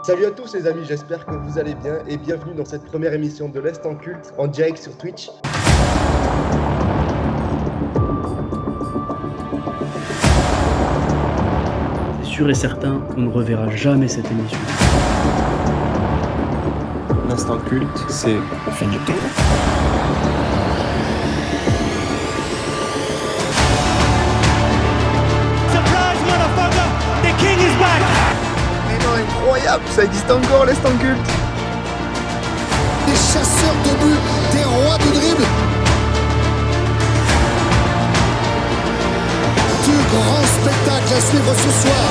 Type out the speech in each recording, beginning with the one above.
Salut à tous les amis, j'espère que vous allez bien et bienvenue dans cette première émission de l'Est en culte en direct sur Twitch. C'est sûr et certain qu'on ne reverra jamais cette émission. L'instant culte, c'est finito. Surprise, motherfucker! The king is back! Mais non, incroyable, ça existe encore l'Est en culte. Des chasseurs de but, des rois du dribble. Du grand spectacle à suivre ce soir.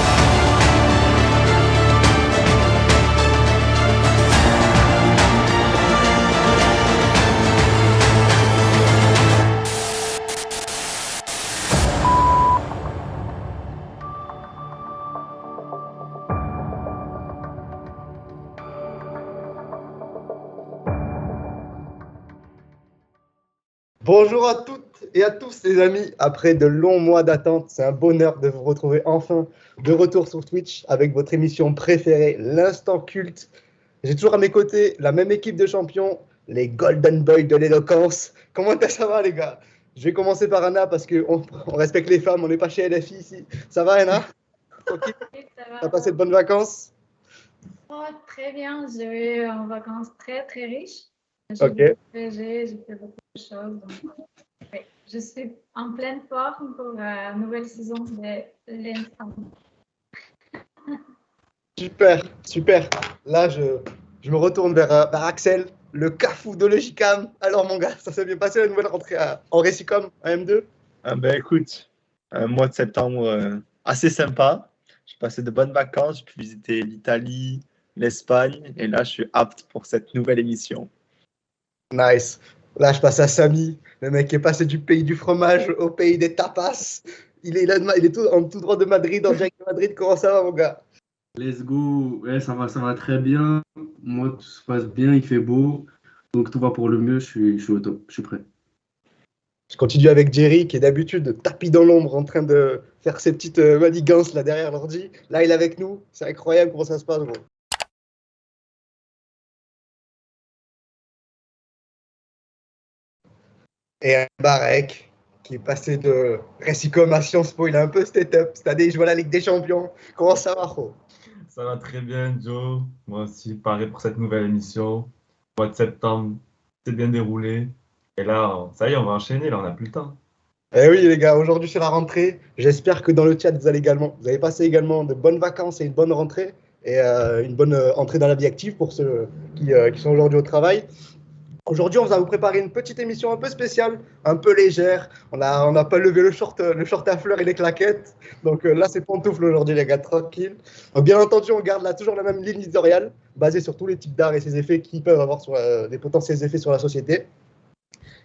Bonjour à toutes et à tous les amis, après de longs mois d'attente, c'est un bonheur de vous retrouver enfin de retour sur Twitch avec votre émission préférée, l'Instant Culte. J'ai toujours à mes côtés la même équipe de champions, les Golden Boys de l'éloquence. Comment ça va les gars? Je vais commencer par Anna parce qu'on respecte les femmes, on n'est pas chez LFI ici. Ça va Anna? Oui, ça va. T'as passé de bonnes vacances? Oh, très bien, j'ai eu en vacances très très riches. Ok. J'ai fait beaucoup de choses. Donc, oui, je suis en pleine forme pour la nouvelle saison de l'Instant. Super, super. Là, je me retourne vers Axel, le cafou de Logicam. Alors, mon gars, ça s'est bien passé la nouvelle rentrée en Récicom, en M2? Écoute, un mois de septembre assez sympa. J'ai passé de bonnes vacances, j'ai pu visiter l'Italie, l'Espagne, et là, je suis apte pour cette nouvelle émission. Nice. Là, je passe à Samy, le mec qui est passé du pays du fromage au pays des tapas. Il est tout droit de Madrid, en direct de Madrid. Comment ça va, mon gars? Let's go. Ouais, ça va très bien. Moi, tout se passe bien, il fait beau. Donc tout va pour le mieux, je suis au top, je suis prêt. Je continue avec Jerry, qui est d'habitude tapis dans l'ombre en train de faire ses petites manigances là derrière l'ordi. Là, il est avec nous. C'est incroyable comment ça se passe, gros. Et un Barek qui est passé de Récicom à Sciences Po. Il a un peu step up. Cette année, il joue à la Ligue des Champions. Comment ça va, gros? Ça va très bien, Joe. Moi aussi, pareil pour cette nouvelle émission. Le mois de septembre, c'est bien déroulé. Et là, ça y est, on va enchaîner. Là, on n'a plus le temps. Eh oui, les gars, aujourd'hui, c'est la rentrée. J'espère que dans le chat, vous avez passé également de bonnes vacances et une bonne rentrée et une bonne entrée dans la vie active pour ceux qui sont aujourd'hui au travail. Aujourd'hui, on va vous préparer une petite émission un peu spéciale, un peu légère. On n'a pas levé le short à fleurs et les claquettes. Donc là, c'est pantoufle aujourd'hui, les gars, tranquille. Donc, bien entendu, on garde là toujours la même ligne éditoriale, basée sur tous les types d'art et ses effets qui peuvent avoir des potentiels effets sur la société.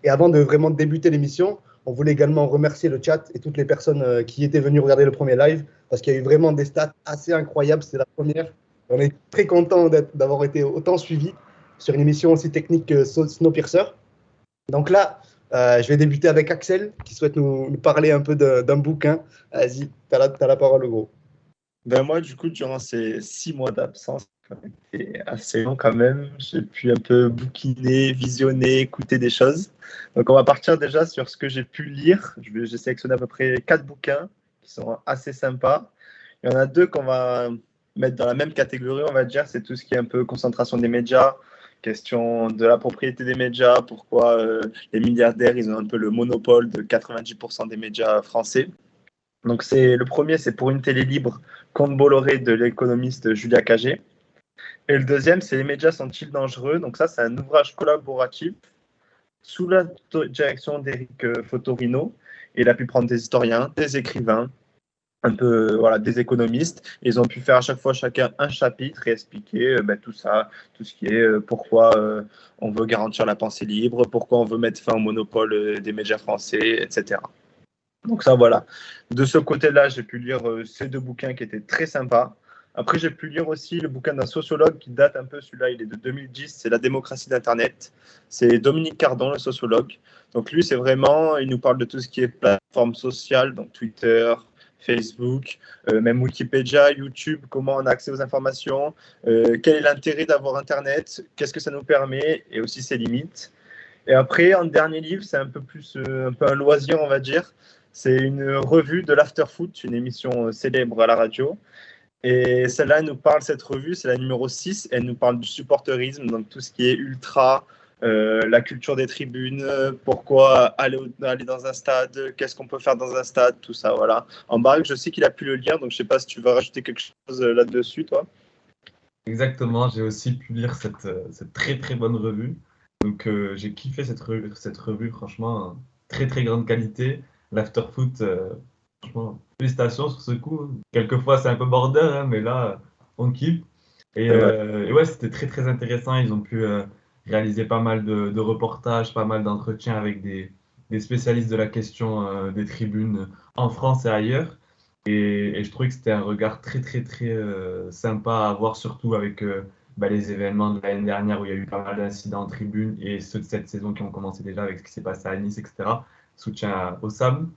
Et avant de vraiment débuter l'émission, on voulait également remercier le chat et toutes les personnes qui étaient venues regarder le premier live, parce qu'il y a eu vraiment des stats assez incroyables. C'est la première. On est très content d'avoir été autant suivis sur une émission aussi technique que Snowpiercer. Donc là, je vais débuter avec Axel, qui souhaite nous parler un peu d'un bouquin. Vas-y, t'as la parole, gros. Moi, du coup, durant ces 6 mois d'absence, c'était assez long quand même. J'ai pu un peu bouquiner, visionner, écouter des choses. Donc, on va partir déjà sur ce que j'ai pu lire. J'ai sélectionné à peu près 4 bouquins qui sont assez sympas. Il y en a 2 qu'on va mettre dans la même catégorie, on va dire. C'est tout ce qui est un peu concentration des médias, question de la propriété des médias, pourquoi les milliardaires, ils ont un peu le monopole de 90% des médias français. Donc, le premier, c'est Pour une télé libre, Comte Bolloré de l'économiste Julia Cagé. Et le deuxième, c'est Les médias sont-ils dangereux? Donc ça, c'est un ouvrage collaboratif sous la direction d'Éric Fotorino. Il a pu prendre des historiens, des écrivains, un peu des économistes. Ils ont pu faire à chaque fois chacun un chapitre et expliquer tout ça, tout ce qui est pourquoi on veut garantir la pensée libre, pourquoi on veut mettre fin au monopole des médias français, etc. Donc ça, voilà. De ce côté-là, j'ai pu lire ces 2 bouquins qui étaient très sympas. Après, j'ai pu lire aussi le bouquin d'un sociologue qui date un peu, celui-là, il est de 2010, c'est La démocratie d'Internet. C'est Dominique Cardon, le sociologue. Donc lui, c'est vraiment, il nous parle de tout ce qui est plateforme sociale, donc Twitter, Facebook, même Wikipédia, YouTube, comment on a accès aux informations, quel est l'intérêt d'avoir Internet, qu'est-ce que ça nous permet et aussi ses limites. Et après, en dernier livre, c'est un peu plus un peu un loisir, on va dire. C'est une revue de l'Afterfoot, une émission célèbre à la radio. Et celle-là, elle nous parle, cette revue, c'est la numéro 6, elle nous parle du supporterisme, donc tout ce qui est ultra, la culture des tribunes, pourquoi aller dans un stade, qu'est-ce qu'on peut faire dans un stade, tout ça, voilà. En Embarek, je sais qu'il a pu le lire, donc je ne sais pas si tu vas rajouter quelque chose là-dessus, toi. Exactement, j'ai aussi pu lire cette très très bonne revue. Donc j'ai kiffé cette revue, franchement, très très grande qualité. L'Afterfoot, franchement, félicitations sur ce coup. Quelquefois c'est un peu border, hein, mais là on kiffe. Et ouais, c'était très très intéressant. Ils ont pu réaliser pas mal de reportages, pas mal d'entretiens avec des spécialistes de la question des tribunes en France et ailleurs. Et je trouvais que c'était un regard très très très sympa à avoir, surtout avec les événements de l'année dernière où il y a eu pas mal d'incidents en tribune et ceux de cette saison qui ont commencé déjà avec ce qui s'est passé à Nice, etc. Soutien au SAM.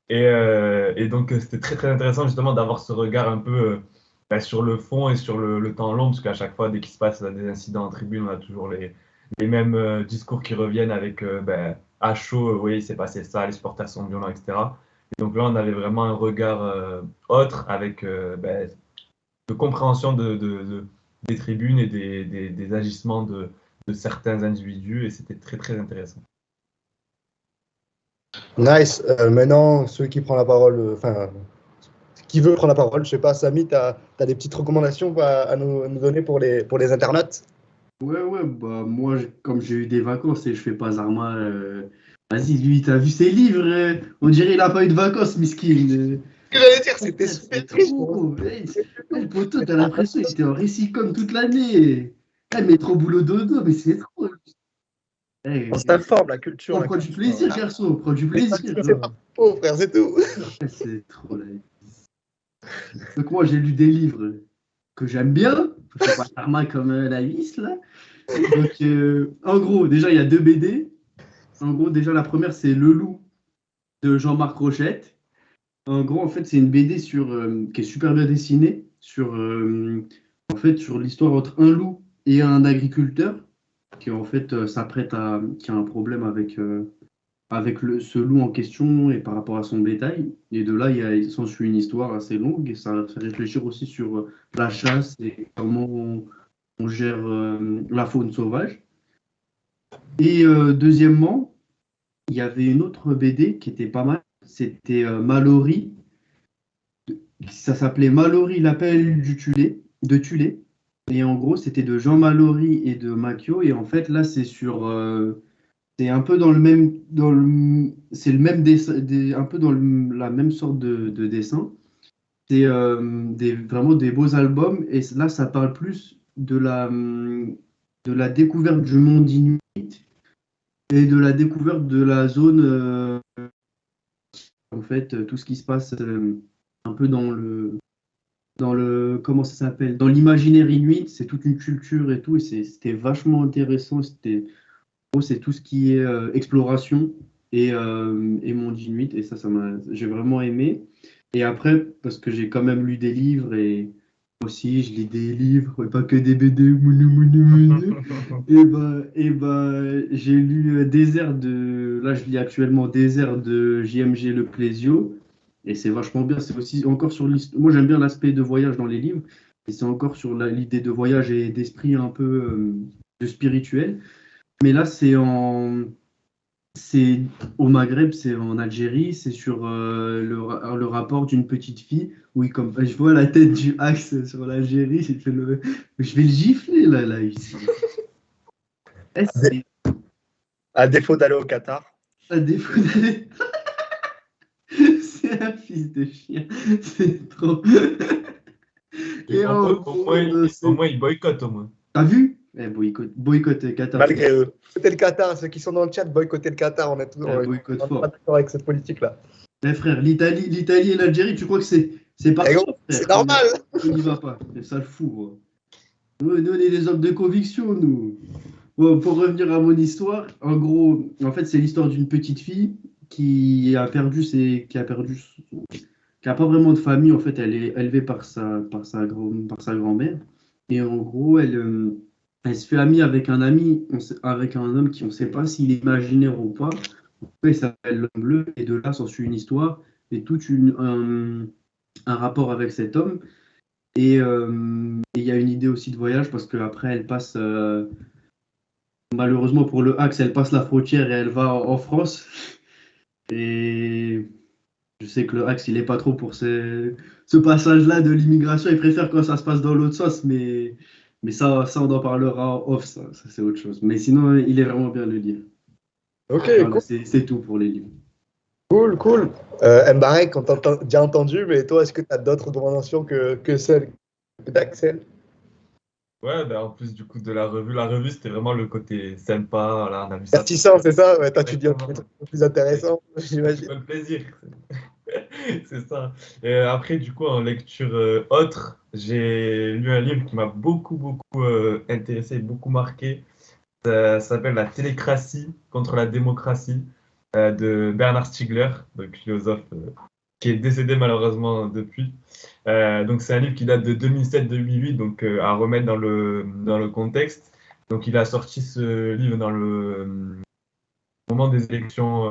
Et donc c'était très très intéressant justement d'avoir ce regard un peu sur le fond et sur le temps long, parce qu'à chaque fois, dès qu'il se passe des incidents en tribune, on a toujours les mêmes discours qui reviennent avec à chaud, oui, il s'est passé ça, les supporters sont violents, etc. Et donc là, on avait vraiment un regard autre avec de compréhension des tribunes et des agissements de certains individus, et c'était très très intéressant. Nice. Maintenant, celui qui prend la parole, qui veut prendre la parole, je sais pas, Samy, tu as des petites recommandations à nous donner pour les internautes? Ouais, bah moi, comme j'ai eu des vacances et je fais pas Zarma, vas-y, lui, t'as vu ses livres, on dirait il a pas eu de vacances, miskin. Ce que j'allais dire, c'était super triste. Le poteau, t'as l'impression qu'il était en récit-com toute l'année. Métro boulot dodo, mais c'est trop. On s'informe, la culture. On prend du plaisir, garçon, on prend du plaisir. C'est pas faux, frère, c'est tout. C'est trop la vie. Donc moi, j'ai lu des livres que j'aime bien. Je fais pas Zarma comme la vis, là. Donc, en gros, déjà, il y a 2 BD. En gros, déjà, la première, c'est Le Loup de Jean-Marc Rochette. En gros, en fait, c'est une BD qui est super bien dessinée sur l'histoire entre un loup et un agriculteur qui, en fait, qui a un problème avec ce loup en question et par rapport à son bétail. Et de là, il s'ensuit une histoire assez longue et ça fait réfléchir aussi sur la chasse et comment on gère la faune sauvage. Et deuxièmement, il y avait une autre BD qui était pas mal, c'était Mallory. Ça s'appelait Mallory, l'appel de Tulé. Et en gros, c'était de Jean Mallory et de Macchio. Et en fait, là, c'est c'est un peu dans le même, c'est le même dessin, un peu dans la même sorte de dessin. C'est vraiment des beaux albums. Et là, ça parle plus de la découverte du monde inuit et de la découverte de la zone, en fait, tout ce qui se passe un peu dans comment ça s'appelle, dans l'imaginaire inuit, c'est toute une culture et tout, et c'était vachement intéressant. C'est tout ce qui est exploration et monde inuit, et ça j'ai vraiment aimé. Et après, parce que j'ai quand même lu des livres, et aussi je lis des livres, et pas que des BD, et j'ai lu Désert là je lis actuellement Désert de JMG Le Plésio. Et c'est vachement bien. C'est aussi encore sur l'histoire. Moi, j'aime bien l'aspect de voyage dans les livres. Et c'est encore sur l'idée de voyage et d'esprit un peu de spirituel. Mais là, c'est au Maghreb, c'est en Algérie. C'est sur le rapport d'une petite fille. Oui, comme je vois la tête du axe sur l'Algérie. Je vais le gifler là ici. À défaut d'aller au Qatar. À défaut d'aller. C'est un fils de chien, c'est trop. Et au moins, il boycotte au moins. T'as vu? Boycott Qatar. Malgré eux. C'était le Qatar, ceux qui sont dans le chat, boycotter le Qatar, on est toujours pas d'accord avec cette politique-là. Mais frère, l'Italie et l'Algérie, tu crois que c'est parti? C'est normal. On n'y va pas, c'est ça le fou. Bro. Nous, on est des hommes de conviction, nous. Bon, pour revenir à mon histoire, en gros, en fait, c'est l'histoire d'une petite fille qui a perdu qui a pas vraiment de famille. En fait, elle est élevée par par sa grand-mère. Et en gros, elle se fait amie avec un avec un homme qui on ne sait pas s'il est imaginaire ou pas. Après, il s'appelle l'homme bleu. Et de là, s'ensuit une histoire et un rapport avec cet homme. Et il y a une idée aussi de voyage parce qu'après, elle passe, malheureusement pour le Axe, elle passe la frontière et elle va en France. Et je sais que le Axe, il est pas trop pour ce passage-là de l'immigration. Il préfère quand ça se passe dans l'autre sens, mais ça, on en parlera en off, ça c'est autre chose. Mais sinon, il est vraiment bien le livre. Ok, Voilà, cool, c'est tout pour les livres. cool. Mbarek, on t'a déjà entendu, mais toi, est-ce que tu as d'autres recommandations que celles d'Axel? Ouais, ben en plus du coup de la revue c'était vraiment le côté sympa, voilà, on a vu ça. Divertissant, c'est ça? Ouais, toi, tu dis un truc Exactement. un peu plus intéressant, Un j'imagine. peu le plaisir. C'est ça. Et après, du coup, en lecture autre, j'ai lu un livre qui m'a beaucoup intéressé, beaucoup marqué. Ça s'appelle La télécratie contre la démocratie de Bernard Stiegler, donc philosophe qui est décédé malheureusement depuis. Donc c'est un livre qui date de 2007-2008, donc à remettre dans le contexte. Donc il a sorti ce livre dans le moment des élections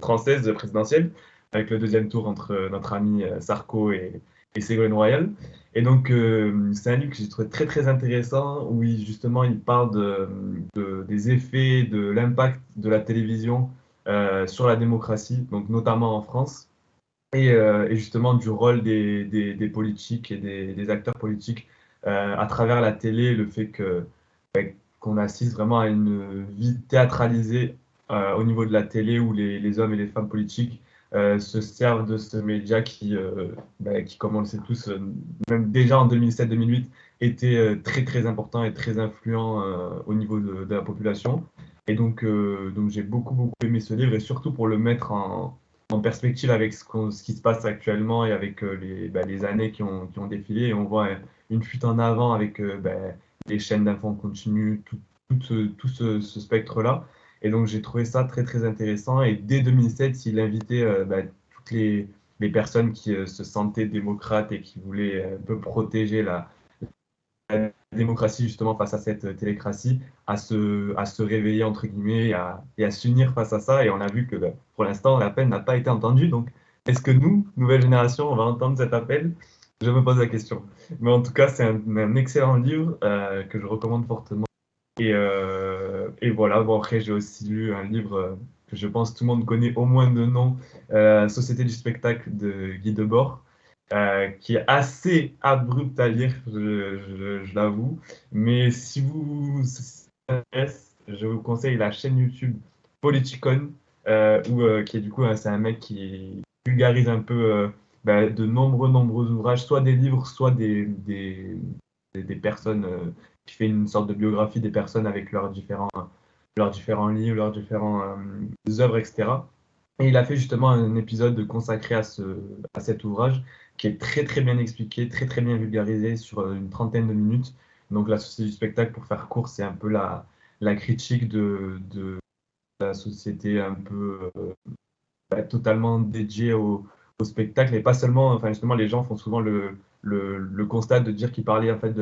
françaises présidentielles, avec le deuxième tour entre notre ami Sarko et Ségolène Royal. Et donc, c'est un livre que j'ai trouvé très intéressant, où justement il parle des effets, de l'impact de la télévision sur la démocratie, donc notamment en France, et justement du rôle des politiques et des acteurs politiques à travers la télé, le fait qu'on assiste vraiment à une vie théâtralisée au niveau de la télé où les hommes et les femmes politiques se servent de ce média qui, comme on le sait tous, même déjà en 2007-2008, était très important et très influent au niveau de la population. Et donc j'ai beaucoup aimé ce livre et surtout pour le mettre en perspective avec ce qui se passe actuellement et avec les années qui ont défilé. Et on voit une fuite en avant avec les chaînes d'infos en continu, tout ce spectre-là. Et donc, j'ai trouvé ça très intéressant. Et dès 2007, il invitait toutes les personnes qui se sentaient démocrates et qui voulaient un peu protéger la démocratie justement face à cette télécratie, à se réveiller entre guillemets et à s'unir face à ça. Et on a vu que pour l'instant, l'appel n'a pas été entendu. Donc, est-ce que nous, nouvelle génération, on va entendre cet appel? Je me pose la question. Mais en tout cas, c'est un excellent livre que je recommande fortement. Et voilà, bon, après j'ai aussi lu un livre que je pense tout le monde connaît au moins de nom, Société du spectacle de Guy Debord, qui est assez abrupt à lire, je l'avoue. Mais si ça vous intéresse, je vous conseille la chaîne YouTube Politicon, qui est du coup, c'est un mec qui vulgarise un peu de nombreux ouvrages, soit des livres, soit des personnes qui fait une sorte de biographie des personnes avec leurs différents livres, leurs différentes œuvres, etc. Et il a fait justement un épisode consacré à cet ouvrage qui est très bien expliqué, très bien vulgarisé sur une trentaine de minutes. Donc la société du spectacle, pour faire court, c'est un peu la critique de la société un peu totalement dédiée au spectacle, et pas seulement, enfin justement les gens font souvent le constat de dire qu'il parlait en fait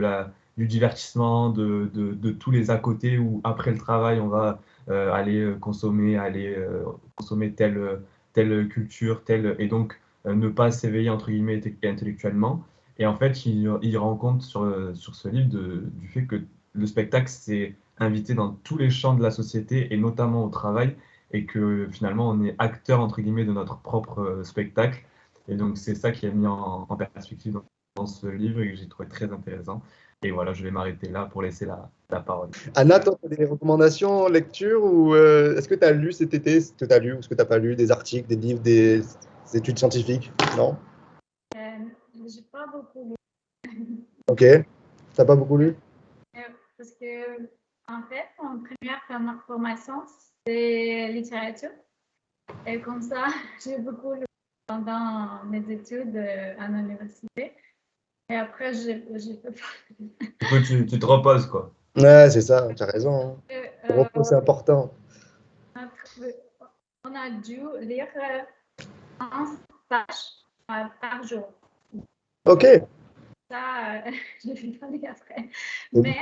du divertissement, de tous les à côté où après le travail on va aller consommer telle culture, et donc ne pas s'éveiller entre guillemets intellectuellement. Et en fait, il rend compte sur ce livre du fait que le spectacle c'est invité dans tous les champs de la société et notamment au travail, et que finalement on est acteur entre guillemets de notre propre spectacle. Et donc c'est ça qui est mis en perspective dans ce livre et que j'ai trouvé très intéressant. Et voilà, je vais m'arrêter là pour laisser la parole. Anna, toi, tu as des recommandations, lecture, ou est-ce que tu as lu cet été, ce que tu as lu ou ce que tu n'as pas lu, des articles, des livres, des études scientifiques? Non? J'ai pas beaucoup lu. Ok. T'as pas beaucoup lu? Parce que, en fait, mon première formation, c'est littérature. Et comme ça, j'ai beaucoup lu pendant mes études à l'université. Et après, j'ai fait pas. Du coup, tu te reposes, quoi. Ouais, c'est ça, tu as raison. Le repos, c'est important. On a dû lire un stage par jour. Ok. Ça, je vais parler après. Mais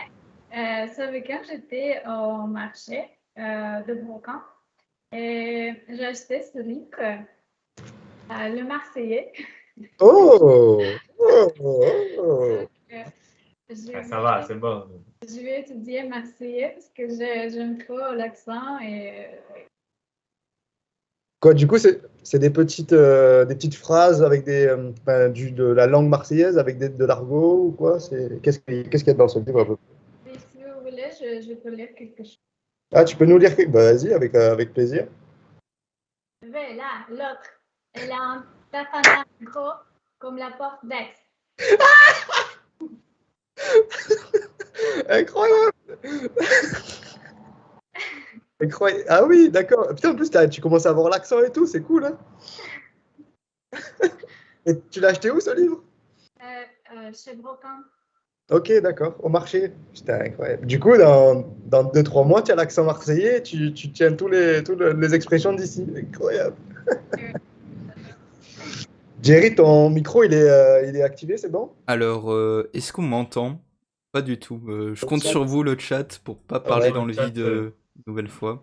ce week-end, j'étais au marché de Brocan et j'ai acheté ce livre, Le Marseillais. Oh! Oh! Oh! Euh, je Ah, ça va, vais, c'est bon. je vais étudier marseillais parce que j'aime trop l'accent et Quoi, du coup, c'est des petites phrases avec de la langue marseillaise avec de l'argot ou quoi? Qu'est-ce qu'il y a dans ce livre un peu? si vous voulez, je peux lire quelque chose. Ah, tu peux nous lire quelque... Bah, vas-y, avec plaisir. Mais là, l'autre, elle a un tafanard gros comme la porte d'Aix. Incroyable! Incroyable. Ah oui, d'accord. Putain, en plus, tu commences à avoir l'accent et tout, c'est cool, hein? Et tu l'as acheté où, ce livre? Chez Brocan. Ok, d'accord, au marché. Putain, incroyable. Du coup, dans 2-3 mois, tu as l'accent marseillais, et tu tiens les expressions d'ici. Incroyable. Jerry, ton micro, il est activé, c'est bon? Alors, est-ce qu'on m'entend? Pas du tout. Je Le compte chat. sur vous, le chat, pour pas Ah ouais. parler dans le Chat, vide une nouvelle fois.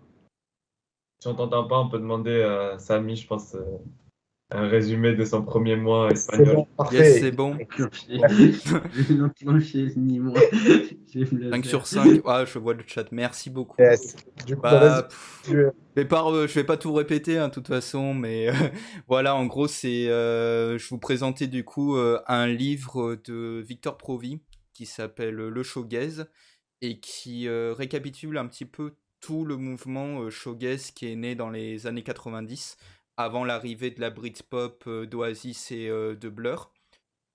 si on t'entend pas, on peut demander à Samy, je pense, un résumé de son premier mois C'est espagnol. bon, Yes, parfait. c'est bon. Enclenché. Bon. Je vais l'enclencher, ni moi. Je vais me le 5 faire. sur 5. Ah, je vois le chat. Merci beaucoup. Yes. Du coup, bah, Bah, vas-y. je vais pas tout répéter, hein, de toute façon, mais voilà, en gros, je vous présentais du coup un livre de Victor Provi qui s'appelle Le Shoegaze et qui récapitule un petit peu tout le mouvement shoegaze qui est né dans les années 90, avant l'arrivée de la Britpop d'Oasis et de Blur.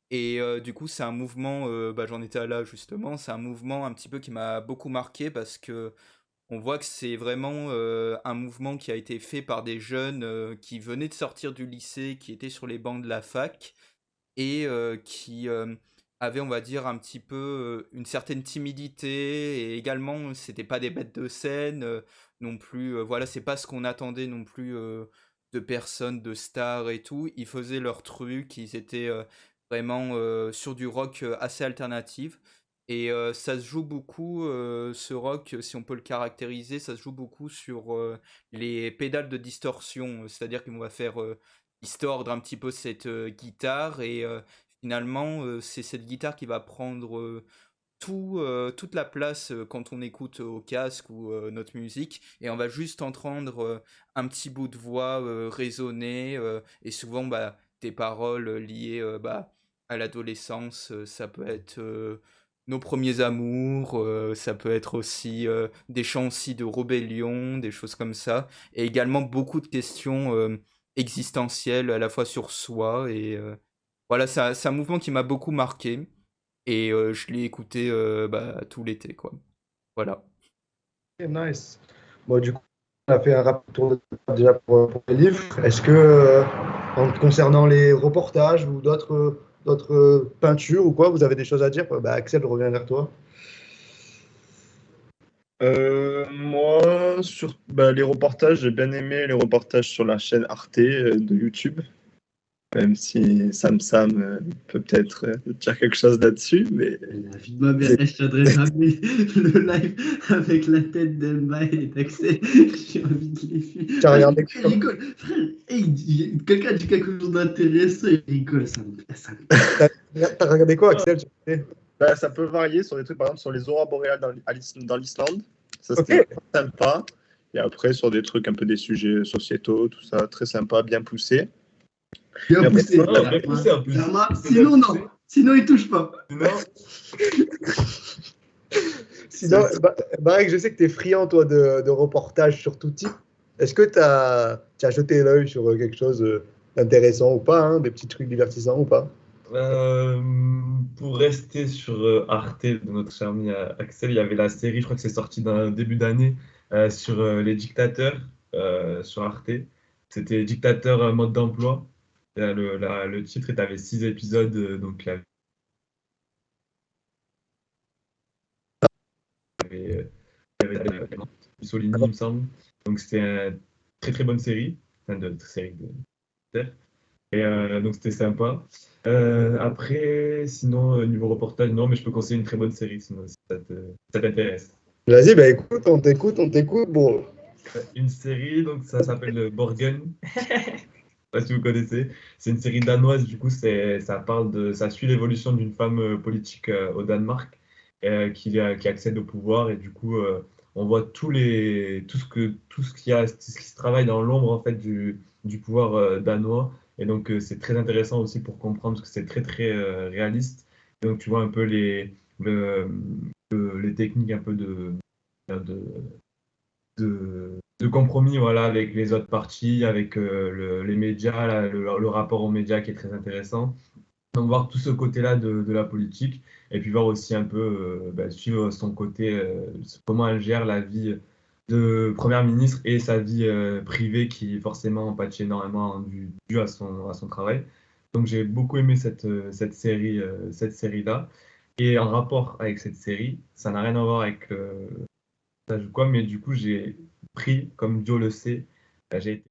Et du coup, c'est un mouvement, bah, j'en étais là justement, c'est un mouvement un petit peu qui m'a beaucoup marqué parce que on voit que c'est vraiment un mouvement qui a été fait par des jeunes qui venaient de sortir du lycée, qui étaient sur les bancs de la fac et qui avaient, on va dire, un petit peu une certaine timidité et également, c'était pas des bêtes de scène non plus. Voilà, c'est pas ce qu'on attendait non plus de personnes, de stars et tout. Ils faisaient leur truc, ils étaient vraiment sur du rock assez alternatif. Et ça se joue beaucoup, ce rock, si on peut le caractériser, ça se joue beaucoup sur les pédales de distorsion. C'est-à-dire qu'on va faire distordre un petit peu cette guitare et finalement, c'est cette guitare qui va prendre toute la place quand on écoute au casque ou notre musique et on va juste entendre un petit bout de voix résonner et souvent bah, des paroles liées bah, à l'adolescence. Ça peut être nos premiers amours, ça peut être aussi des chants aussi de rébellion, des choses comme ça et également beaucoup de questions existentielles à la fois sur soi et voilà, c'est un mouvement qui m'a beaucoup marqué et je l'ai écouté bah, tout l'été, quoi. Voilà. Ok, nice. Bon, du coup, on a fait un rapide tour de table déjà pour les livres. Est-ce que, concernant les reportages ou d'autres peintures ou quoi, vous avez des choses à dire? Bah, Axel, je reviens vers toi. Moi, sur les reportages, j'ai bien aimé les reportages sur la chaîne Arte de YouTube, même si Sam peut peut-être dire quelque chose là-dessus, mais La vie de ma mère, je tiendrai jamais le live avec la tête d'Emma et d'Axel. J'ai envie de les fuir. Tu as regardé Il rigole. Frère, hey, quelqu'un dit quelque chose d'intéressant, il rigole. Ça T'as regardé quoi, Axel? ça peut varier sur des trucs, par exemple, sur les aurores boréales dans l'Islande. Ça, Ok. c'était sympa. Et après, sur des trucs un peu des sujets sociétaux, tout ça, très sympa, bien poussé. Bien Mais après, poussé. Ouais, bien poussé en plus. Sinon, non. Sinon, il touche pas. Non, Sinon, Barek, je sais que tu es friand, toi, de reportages sur tout type. Est-ce que tu as jeté l'œil sur quelque chose d'intéressant ou pas, hein, des petits trucs divertissants ou pas? pour rester sur Arte de notre cher ami Axel, il y avait la série, je crois que c'est sorti dans le début d'année, sur les dictateurs sur Arte. C'était Dictateur mode d'emploi. Le titre est avait 6 épisodes, donc il y avait Mussolini, il me semble. Donc c'était une très très bonne série, enfin de série de. Et donc c'était sympa. Après, sinon, niveau reportage, non, mais je peux conseiller une très bonne série, sinon, si ça t'intéresse. Vas-y, bah écoute, on t'écoute, on t'écoute. Bon, Une série, donc ça s'appelle Borgen. Je sais pas si vous connaissez. C'est une série danoise, du coup, ça suit l'évolution d'une femme politique au Danemark qui accède au pouvoir et du coup, on voit tout ce qui se travaille dans l'ombre en fait du pouvoir danois. Et donc, c'est très intéressant aussi pour comprendre parce que c'est très très réaliste. Et donc, tu vois un peu le- les techniques un peu de, de compromis voilà, avec les autres parties, avec les médias, là, le rapport aux médias qui est très intéressant. Donc voir tout ce côté-là de la politique et puis voir aussi un peu suivre son côté, comment elle gère la vie de première ministre et sa vie privée qui forcément pâtit énormément dû à son travail. Donc j'ai beaucoup aimé cette série-là. Et en rapport avec cette série, ça n'a rien à voir avec stage ou quoi, mais du coup, j'ai pris, comme Joe le sait, j'ai été.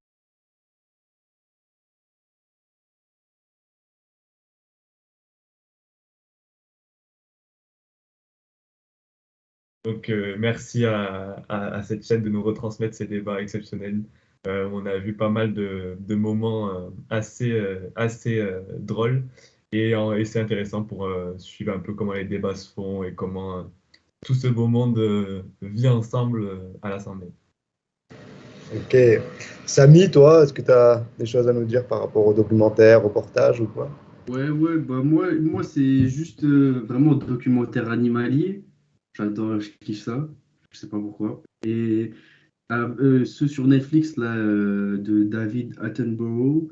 Donc, merci à cette chaîne de nous retransmettre ces débats exceptionnels. On a vu pas mal de moments assez drôles et c'est intéressant pour suivre un peu comment les débats se font et comment tout ce beau monde vit ensemble à l'Assemblée. ok. Samy, toi, est-ce que tu as des choses à nous dire par rapport au documentaire, reportage ou quoi? Ouais, bah moi c'est juste vraiment documentaire animalier. J'adore, je kiffe ça. Je sais pas pourquoi. Et ceux sur Netflix là de David Attenborough,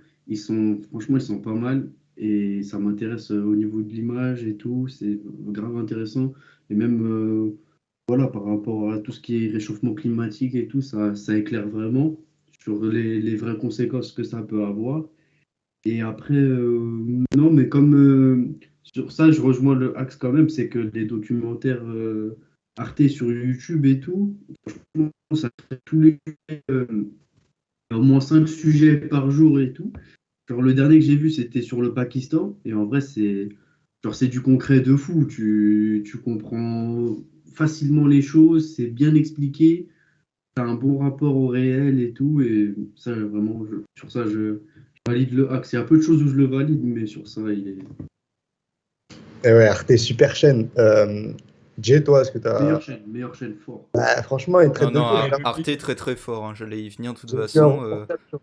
franchement ils sont pas mal et ça m'intéresse au niveau de l'image et tout. C'est grave intéressant. Et même voilà par rapport à tout ce qui est réchauffement climatique et tout, ça éclaire vraiment sur les vraies conséquences que ça peut avoir. Et après, non, mais comme sur ça, je rejoins le axe quand même, c'est que les documentaires Arte sur YouTube et tout, franchement, ça traite tous les euh, au moins 5 sujets par jour et tout. Genre, le dernier que j'ai vu, c'était sur le Pakistan, et en vrai, c'est du concret de fou. Tu comprends facilement les choses, c'est bien expliqué, tu as un bon rapport au réel et tout, et ça, vraiment, sur ça, je valide le axe. Il y a peu de choses où je le valide, mais sur ça, il est Eh ouais, Arte, super chaîne. Jay, toi, est-ce que tu as. meilleure chaîne fort. Franchement, il Non, traite de non, tout. Arte très très fort, hein, j'allais y venir de toute J'ai vu un façon. reportage sur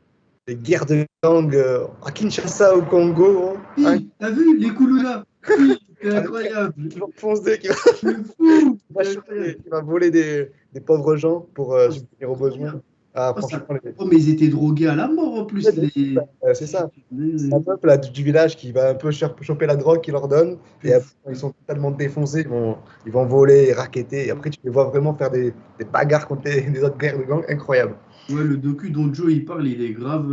les guerres de gangs à Kinshasa, au Congo. Hein. Oui, t'as vu les Koulouna? Oui, c'est incroyable. Toujours foncé qui va, C'est fou. qui va C'est choper, incroyable. qui va voler des pauvres gens pour Oh, subvenir aux c'est trop besoins. bien. Ah, Oh, franchement, oh, mais ils étaient drogués à la mort en plus, c'est ça. C'est un peuple là, du village qui va un peu choper la drogue qu'ils leur donnent. Et C'est après, fou. ils sont totalement défoncés. Ils vont voler, racketter. Et après, tu les vois vraiment faire des bagarres contre les autres guerres de gangs. Incroyable. Ouais, le docu dont Joe il parle, il est grave.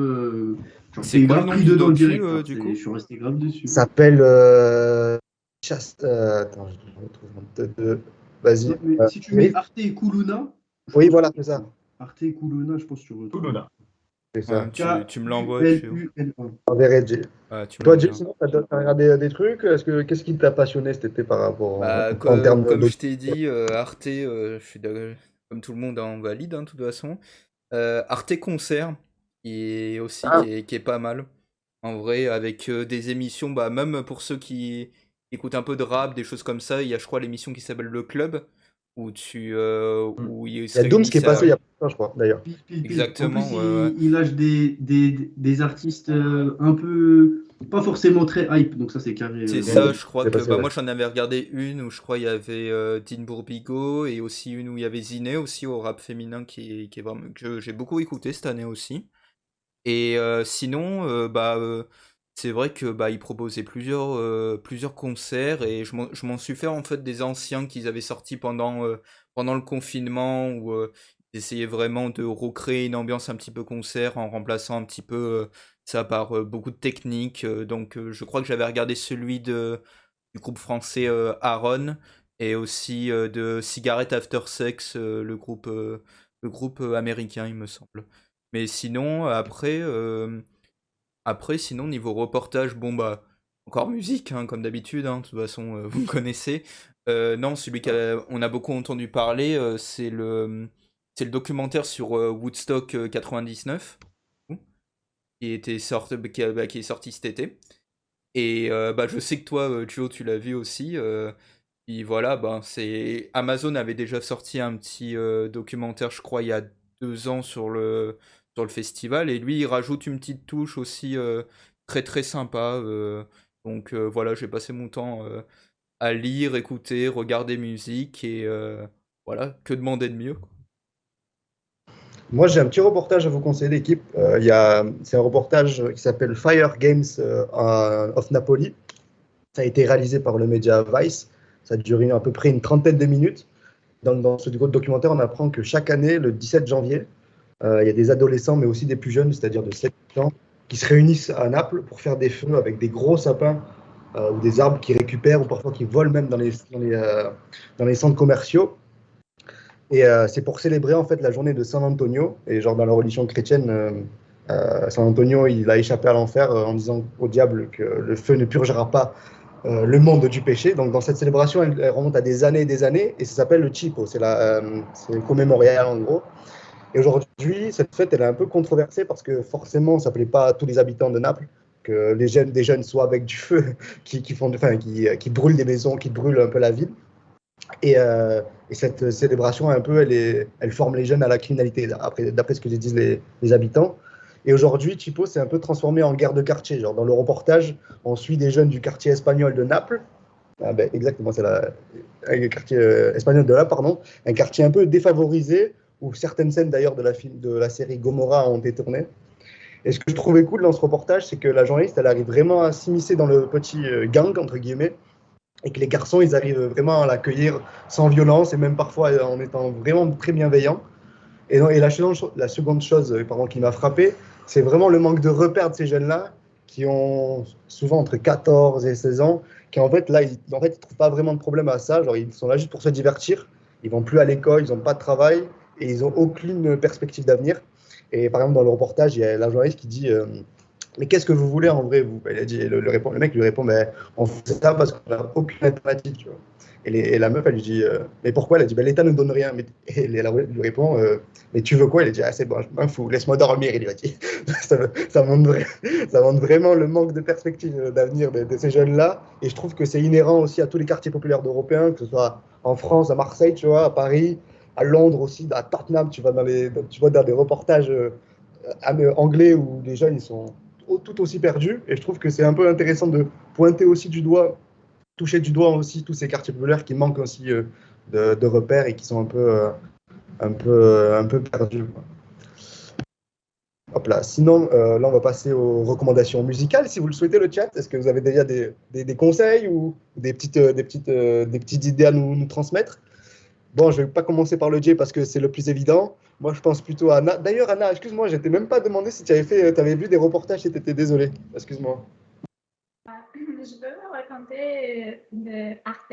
Genre, C'est t'es quoi le grave nom pris du dedans docu direct. Genre, du coup? je suis resté grave dessus. Ça s'appelle attends, je retrouve un peu de. Vas-y. Ouais, mais si tu mets Oui, Arte et Koulouna, je oui, pense voilà, que c'est ça. Arte et Koulouna, je pense que tu retrouves. Oulala. C'est Ouais, ça. tu me l'envoies, tu... K-U-L-U-N-A. Enverrai Jay. Ouais, tu me Toi, Jay, l'enverras. sinon, t'as regardé des trucs? Qu'est-ce qui t'a passionné cet été par rapport Bah, en termes comme de. je t'ai dit, Arte, comme tout le monde en valide, hein, de toute façon. Arte Concert, Ah, qui est pas mal. En vrai, avec des émissions, bah, même pour ceux qui écoutent un peu de rap, des choses comme ça, il y a, je crois, l'émission qui s'appelle Le Club, où ils il y se a Dooms qui est réunissent passé il y à... a pas longtemps, je crois, d'ailleurs. Pile. En plus, Exactement, ouais, ouais. il lâche des artistes un peu, pas forcément très hype, donc ça c'est carré. C'est Ouais, ça, Dooms je crois qui est que passé, bah ouais. moi j'en avais regardé une où je crois il y avait Dean Bourbigo et aussi une où il y avait Ziné aussi au rap féminin qui est vraiment que j'ai beaucoup écouté cette année aussi. Et sinon c'est vrai que bah ils proposaient plusieurs concerts et je m'en suis fait en fait des anciens qu'ils avaient sortis pendant le confinement où ils essayaient vraiment de recréer une ambiance un petit peu concert en remplaçant un petit peu ça par beaucoup de techniques. Donc je crois que j'avais regardé celui du groupe français Aaron et aussi de Cigarette After Sex, le groupe américain il me semble. Mais sinon, après, Après, sinon, niveau reportage, bon, bah, encore musique, hein, comme d'habitude, hein, de toute façon, vous me connaissez. Non, celui qu'on a beaucoup entendu parler, c'est le documentaire sur Woodstock 99, qui est sorti cet été. Et bah, je sais que toi, Joe, tu l'as vu aussi. Puis voilà, ben, Amazon avait déjà sorti un petit documentaire, je crois, il y a 2 ans sur le festival. Et lui, il rajoute une petite touche aussi très très sympa. Donc voilà, j'ai passé mon temps à lire, écouter, regarder musique. Et voilà, que demander de mieux, quoi. Moi, j'ai un petit reportage à vous conseiller, l'équipe. C'est un reportage qui s'appelle Fire Games of Napoli. Ça a été réalisé par le média Vice. Ça a duré à peu près une trentaine de minutes. Dans ce documentaire, on apprend que chaque année, le 17 janvier, il y a des adolescents, mais aussi des plus jeunes, c'est-à-dire de 7 ans, qui se réunissent à Naples pour faire des feux avec des gros sapins ou des arbres qu'ils récupèrent ou parfois qu'ils volent même dans les centres commerciaux. Et c'est pour célébrer en fait la journée de San Antonio. Et genre dans la religion chrétienne, San Antonio, il a échappé à l'enfer en disant au diable que le feu ne purgera pas le monde du péché. Donc dans cette célébration, elle remonte à des années et des années, et ça s'appelle le Chipo. C'est le commémorial en gros. Et aujourd'hui, cette fête, elle est un peu controversée parce que forcément, ça ne plaît pas à tous les habitants de Naples que des jeunes soient avec du feu, qui brûlent des maisons, qui brûlent un peu la ville. Et cette célébration, un peu, elle forme les jeunes à la criminalité, d'après ce que disent les habitants. Et aujourd'hui, Chipo s'est un peu transformé en guerre de quartier. Genre, dans le reportage, on suit des jeunes du quartier espagnol de Naples. Exactement, c'est le quartier espagnol de Naples, pardon. Un quartier un peu défavorisé, où certaines scènes d'ailleurs de la série Gomorrah ont été tournées. Et ce que je trouvais cool dans ce reportage, c'est que la journaliste, elle arrive vraiment à s'immiscer dans le petit gang, entre guillemets, et que les garçons, ils arrivent vraiment à l'accueillir sans violence, et même parfois en étant vraiment très bienveillants. Et la seconde chose qui m'a frappé, c'est vraiment le manque de repères de ces jeunes-là, qui ont souvent entre 14 et 16 ans, qui en fait, ils ne trouvent pas vraiment de problème à ça. Genre, ils sont là juste pour se divertir, ils ne vont plus à l'école, ils n'ont pas de travail, et ils n'ont aucune perspective d'avenir. Et par exemple, dans le reportage, il y a la journaliste qui dit mais qu'est-ce que vous voulez en vrai, vous? Elle a dit, le mec lui répond on fait ça parce qu'on n'a aucune alternative, tu vois. Et la meuf, elle lui dit mais pourquoi? Elle a dit l'État ne donne rien. Et la lui répond mais tu veux quoi? Elle a dit c'est bon, je m'en fous, laisse-moi dormir. Il lui a dit ça montre vraiment le manque de perspective d'avenir de ces jeunes-là. Et je trouve que c'est inhérent aussi à tous les quartiers populaires d'Européens, que ce soit en France, à Marseille, tu vois, à Paris, à Londres aussi, à Tottenham. Tu vois dans des reportages anglais où les jeunes ils sont tout aussi perdus. Et je trouve que c'est un peu intéressant de pointer aussi du doigt, toucher du doigt aussi tous ces quartiers populaires qui manquent aussi de repères et qui sont un peu perdus, quoi. Hop là. Sinon, là, on va passer aux recommandations musicales. Si vous le souhaitez, le chat, est-ce que vous avez déjà des conseils ou des petites idées à nous transmettre? Bon, je ne vais pas commencer par le J parce que c'est le plus évident. Moi, je pense plutôt à Anna. D'ailleurs, Anna, excuse-moi, je ne t'ai même pas demandé si tu avais vu des reportages et tu étais désolé. Excuse-moi. Je peux vous raconter de Arte.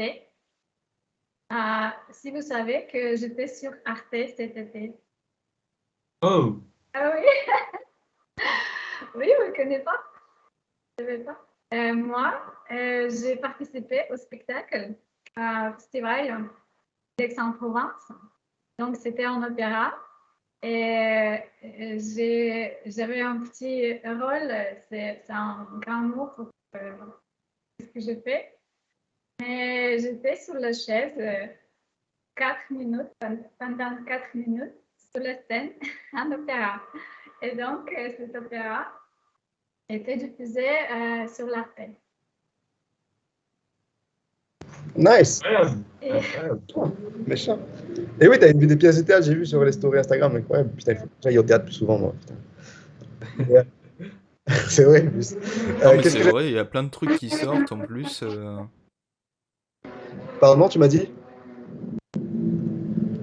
Si vous savez que j'étais sur Arte cet été. Oh! Ah oui? Oui, vous ne connaissez pas? Je ne savais pas. Moi, j'ai participé au spectacle à festival d'Aix-en-Provence. Donc, c'était en opéra. Et j'avais un petit rôle, c'est un grand mot pour ce que j'ai fait. Mais j'étais sur la chaise 4 minutes, pendant 4 minutes, sur la scène en opéra. Et donc, cet opéra était diffusé sur l'Arte. Nice. Et Méchant. Et oui, tu as vu des pièces de théâtre, j'ai vu sur les stories Instagram. Incroyable. Putain, il faut que j'aille au théâtre plus souvent, moi. Putain. C'est vrai, en plus. Non, mais c'est vrai, il y a plein de trucs qui sortent en plus. Pardon, tu m'as dit?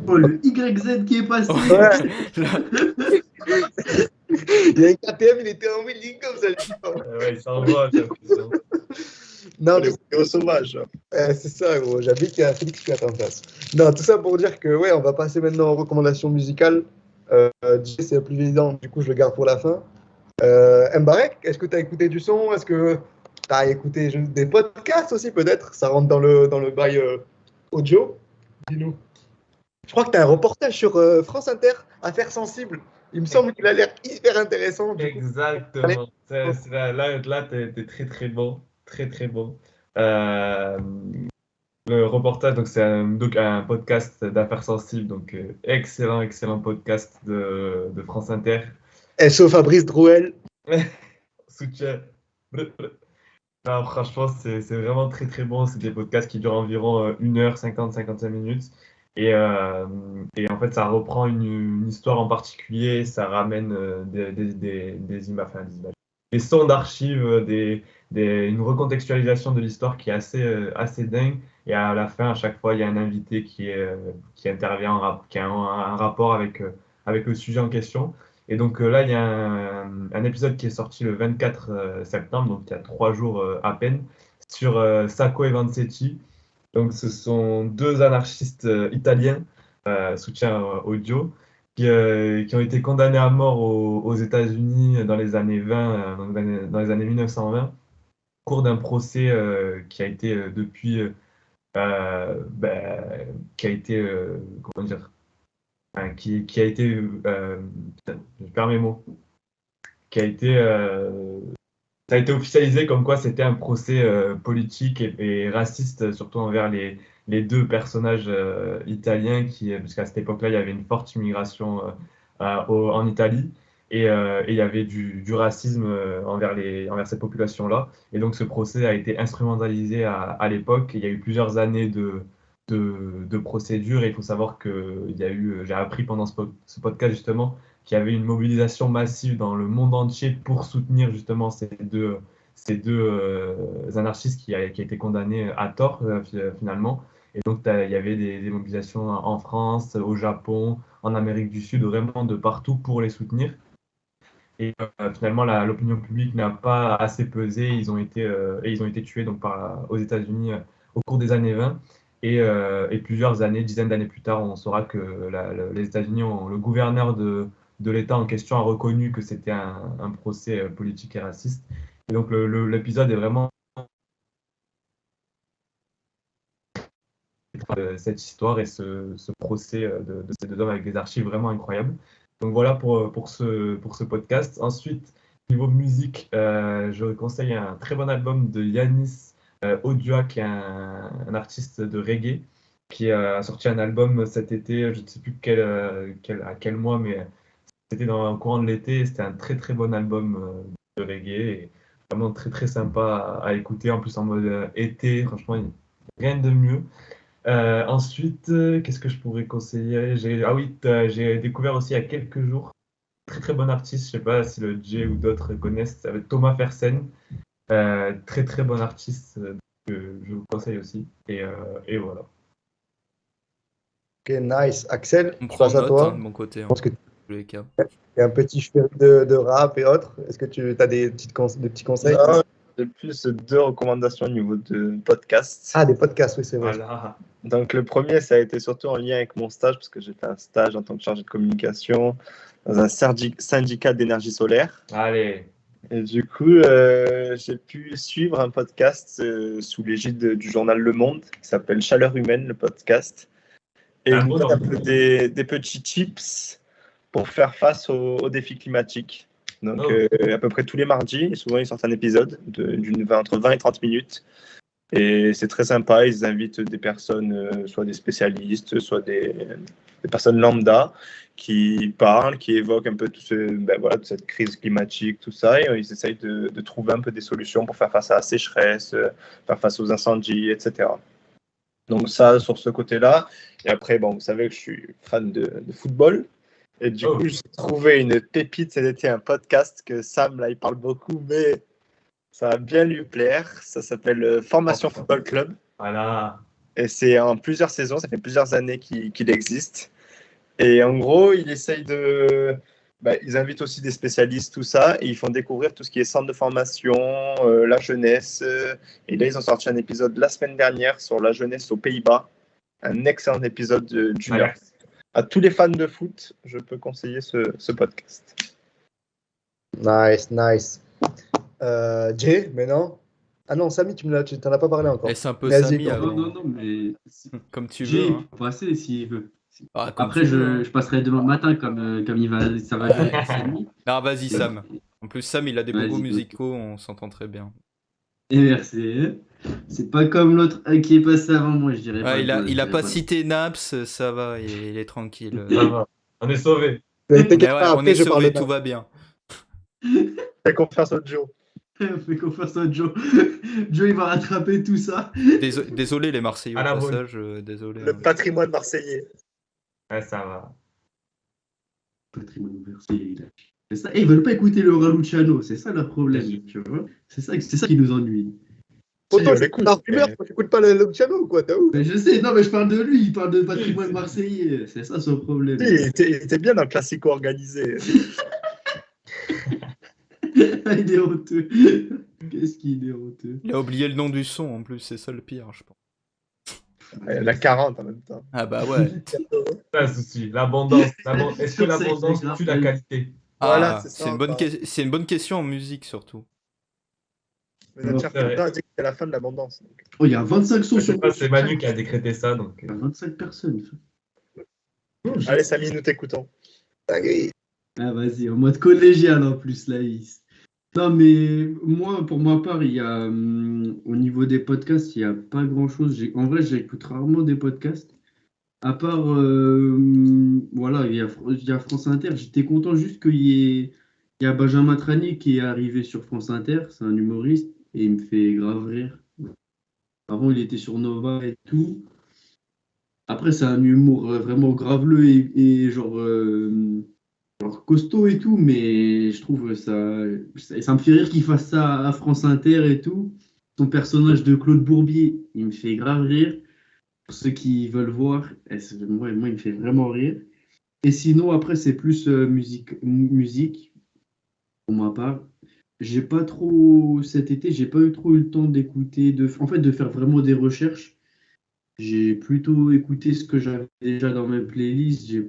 Oh, le YZ qui est passé. Ouais. Il y a un KTM, il était en wheeling comme ça. Ouais, il s'en va, j'ai l'impression. Non, mais c'est au sauvage. C'est ça, gros. J'habite qu'il y a Félix qui est en face. Non, tout ça pour dire que, ouais, on va passer maintenant aux recommandations musicales. DJ, c'est le plus évident, du coup, je le garde pour la fin. Mbarek, est-ce que tu as écouté du son? Est-ce que tu as écouté des podcasts aussi peut-être? Ça rentre dans le bail audio? Dis-nous. Je crois que tu as un reportage sur France Inter, Affaires sensibles. Il me semble qu'il a l'air hyper intéressant. Du coup. Exactement. Là, t'es très très bon. Très très bon. Euh, le reportage, donc c'est un podcast d'affaires sensibles, donc excellent podcast de France Inter. SO Fabrice Drouel. Soutien. Non, franchement, c'est vraiment très très bon. C'est des podcasts qui durent environ 1h50, 55 minutes. Et en fait, ça reprend une histoire en particulier. Ça ramène des images, des sons d'archives, une recontextualisation de l'histoire qui est assez dingue. Et à la fin, à chaque fois, il y a un invité qui intervient, qui a un rapport avec le sujet en question. Et donc là, il y a un épisode qui est sorti le 24 septembre, donc il y a 3 jours à peine, sur Sacco et Vanzetti. Donc ce sont 2 anarchistes italiens, soutien audio, qui ont été condamnés à mort aux États-Unis dans les années 20, dans les années 1920, au cours d'un procès qui a été depuis, qui a été, comment dire, qui a été, je perds mes mots, qui a été, ça a été officialisé comme quoi c'était un procès politique et raciste, surtout envers les 2 personnages italiens, parce qu'à cette époque-là, il y avait une forte immigration en Italie et il y avait du racisme envers cette population-là. Et donc ce procès a été instrumentalisé à l'époque. Il y a eu plusieurs années de procédures et il faut savoir que j'ai appris pendant ce podcast justement qu'il y avait une mobilisation massive dans le monde entier pour soutenir justement ces deux anarchistes qui a été condamnés à tort finalement. Et donc il y avait des mobilisations en France, au Japon, en Amérique du Sud, vraiment de partout pour les soutenir. Et finalement, l'opinion publique n'a pas assez pesé. Ils ont été tués donc aux États-Unis au cours des années 20. Et plusieurs années, dizaines d'années plus tard, on saura que les États-Unis, le gouverneur de l'État en question a reconnu que c'était un procès politique et raciste. Et donc l'épisode est vraiment cette histoire et ce procès de ces 2 hommes avec des archives vraiment incroyables. Donc voilà pour ce podcast. Ensuite, niveau musique, je conseille un très bon album de Yanis Odua, qui est un artiste de reggae, qui a sorti un album cet été, je ne sais plus à quel mois, mais c'était dans le courant de l'été. C'était un très très bon album de reggae, et vraiment très très sympa à écouter, en plus en mode été, franchement, rien de mieux. Ensuite, qu'est-ce que je pourrais conseiller? J'ai découvert aussi il y a quelques jours très très bon artiste, je sais pas si le Jay ou d'autres connaissent, avec Thomas Fersen, très très bon artiste que je vous conseille aussi. Et voilà. Ok, nice. Axel, On je prend passe à note toi. de mon côté, Je pense que dans tous les cas. tu es un petit chef de rap et autres. Est-ce que tu as des petits conseils? Non, j'ai plus 2 recommandations au niveau de podcast. Ah, des podcasts, oui, c'est vrai. Voilà. Donc le premier, ça a été surtout en lien avec mon stage, parce que j'ai fait un stage en tant que chargé de communication dans un syndicat d'énergie solaire. Allez. Et du coup, j'ai pu suivre un podcast sous l'égide du journal Le Monde, qui s'appelle Chaleur humaine, le podcast. Et il nous donne un peu des petits tips pour faire face aux défis climatiques. Donc à peu près tous les mardis, souvent ils sortent un épisode entre 20 et 30 minutes. Et c'est très sympa, ils invitent des personnes, soit des spécialistes, soit des personnes lambda, qui parlent, qui évoquent un peu toute cette crise climatique, tout ça, et ils essayent de trouver un peu des solutions pour faire face à la sécheresse, faire face aux incendies, etc. Donc ça, sur ce côté-là. Et après, bon, vous savez que je suis fan de football. Et du coup, j'ai trouvé une pépite cet été, un podcast que Sam, là, il parle beaucoup, mais ça va bien lui plaire. Ça s'appelle Formation Football Club. Voilà. Et c'est en plusieurs saisons, ça fait plusieurs années qu'il existe. Et en gros, ils essayent ils invitent aussi des spécialistes, tout ça, et ils font découvrir tout ce qui est centre de formation, la jeunesse. Et là, ils ont sorti un épisode la semaine dernière sur la jeunesse aux Pays-Bas. Un excellent épisode d'une heure. À tous les fans de foot, je peux conseiller ce podcast. Nice, nice. Jay, mais non. Ah non, Samy, tu t'en as pas parlé encore. Laisse un peu Vas-y, Samy non. avant. Non, mais Comme tu veux. Jay, il Hein. peut passer s'il veut. Ah, comme Après, tu veux, hein. je passerai demain matin comme ça va Ouais. être Samy. Non, vas-y, Sam. En plus, Sam, il a des beaux Vas-y, goûts ok. musicaux, on s'entend très bien. Et merci. C'est pas comme l'autre qui est passé avant moi, je dirais Ouais, pas. il a pas cité Naps, ça va, il est tranquille. Ça va. On est sauvés. Mais Mais t'inquiète ouais, pas, on après est je parle sauvés, de tout va bien. Fais confiance au Joe. Fais confiance à Joe. Joe, il va rattraper tout ça. Désolé les Marseillais au À la bonne. passage, désolé. Le hein. patrimoine marseillais. Ouais, ça va. Patrimoine marseillais, c'est ça. Et ils veulent pas écouter le Raluciano, c'est ça leur problème, tu vois. C'est ça qui nous ennuie. Poto, on c'est l'écoute, un rumeur, mais- t'écoutes pas le piano ou quoi, t'as où? Mais je sais, non, mais je parle de lui, il parle de patrimoine marseillais, c'est ça son problème. Il était bien dans le classico organisé. Il est honteux. Qu'est-ce qu'il est honteux. Il a oublié le nom du son en plus, c'est ça le pire, je pense. La 40 en même temps. Ah bah ouais. C'est un souci. L'abondance. Est-ce que Sur scène, l'abondance c'est grave. tue la qualité? Voilà, Ah, c'est ça, c'est une bonne enfin. c'est une bonne question en musique surtout. Mais Nature Fontaine a dit que c'était la fin de l'abondance. donc. Oh, il y a 25 sons Je sais sur pas, c'est Manu qui a décrété ça, donc. Il y a 25 personnes. Allez, Samy, nous t'écoutons. Ah, vas-y, en mode collégial en plus, Laïs. Non, mais moi, pour ma part, il y a, au niveau des podcasts, il n'y a pas grand-chose. En vrai, j'écoute rarement des podcasts. À part, voilà, il y a France Inter. J'étais content juste il y a Benjamin Tranier qui est arrivé sur France Inter. C'est un humoriste et il me fait grave rire. Avant, il était sur Nova et tout. Après, c'est un humour vraiment graveleux et genre costaud et tout, mais je trouve ça me fait rire qu'il fasse ça à France Inter et tout. Son personnage de Claude Bourbier, il me fait grave rire. Pour ceux qui veulent voir, moi, il me fait vraiment rire. Et sinon, après, c'est plus musique, pour ma part. J'ai pas trop, cet été, j'ai pas eu trop eu le temps d'écouter, de faire vraiment des recherches. J'ai plutôt écouté ce que j'avais déjà dans mes playlists. J'ai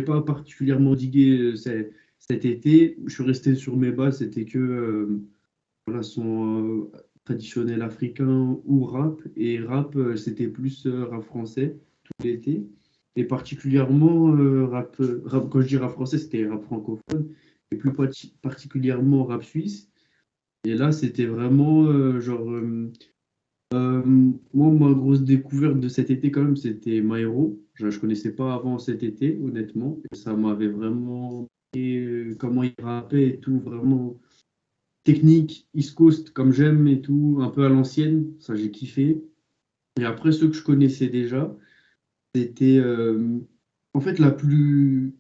pas particulièrement digué cet été. Je suis resté sur mes bases. C'était que voilà, son traditionnel africain ou rap. Et rap, c'était plus rap français tout l'été. Et particulièrement rap, quand je dis rap français, c'était rap francophone. Et plus particulièrement rap suisse. Et là, c'était vraiment moi, ma grosse découverte de cet été, quand même, c'était My Hero. Je ne connaissais pas avant cet été, honnêtement. Et ça m'avait vraiment marqué, comment il rappait et tout, vraiment technique, East Coast, comme j'aime et tout, un peu à l'ancienne. Ça, j'ai kiffé. Et après, ceux que je connaissais déjà, c'était en fait la plus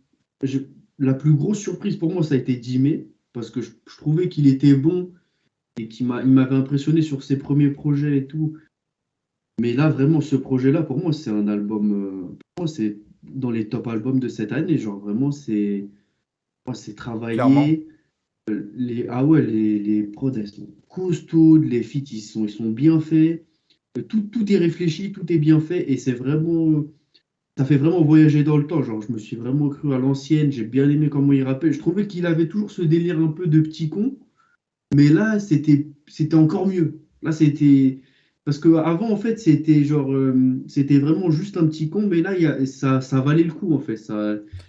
grosse surprise pour moi, ça a été Jimé, parce que je trouvais qu'il était bon et il m'avait impressionné sur ses premiers projets et tout. Mais là, vraiment, ce projet-là, pour moi, c'est un album. Pour moi, c'est dans les top albums de cette année. Genre, vraiment, c'est travaillé. Clairement. Les prods, elles sont costaudes. Les feats, ils sont bien faits. Tout est réfléchi, tout est bien fait. Et c'est vraiment. Ça fait vraiment voyager dans le temps. Genre, je me suis vraiment cru à l'ancienne. J'ai bien aimé comment il rappelle. Je trouvais qu'il avait toujours ce délire un peu de petit con. Mais là, c'était encore mieux. Là, c'était. Parce qu'avant, en fait, c'était genre. C'était vraiment juste un petit con, mais là, ça valait le coup, en fait.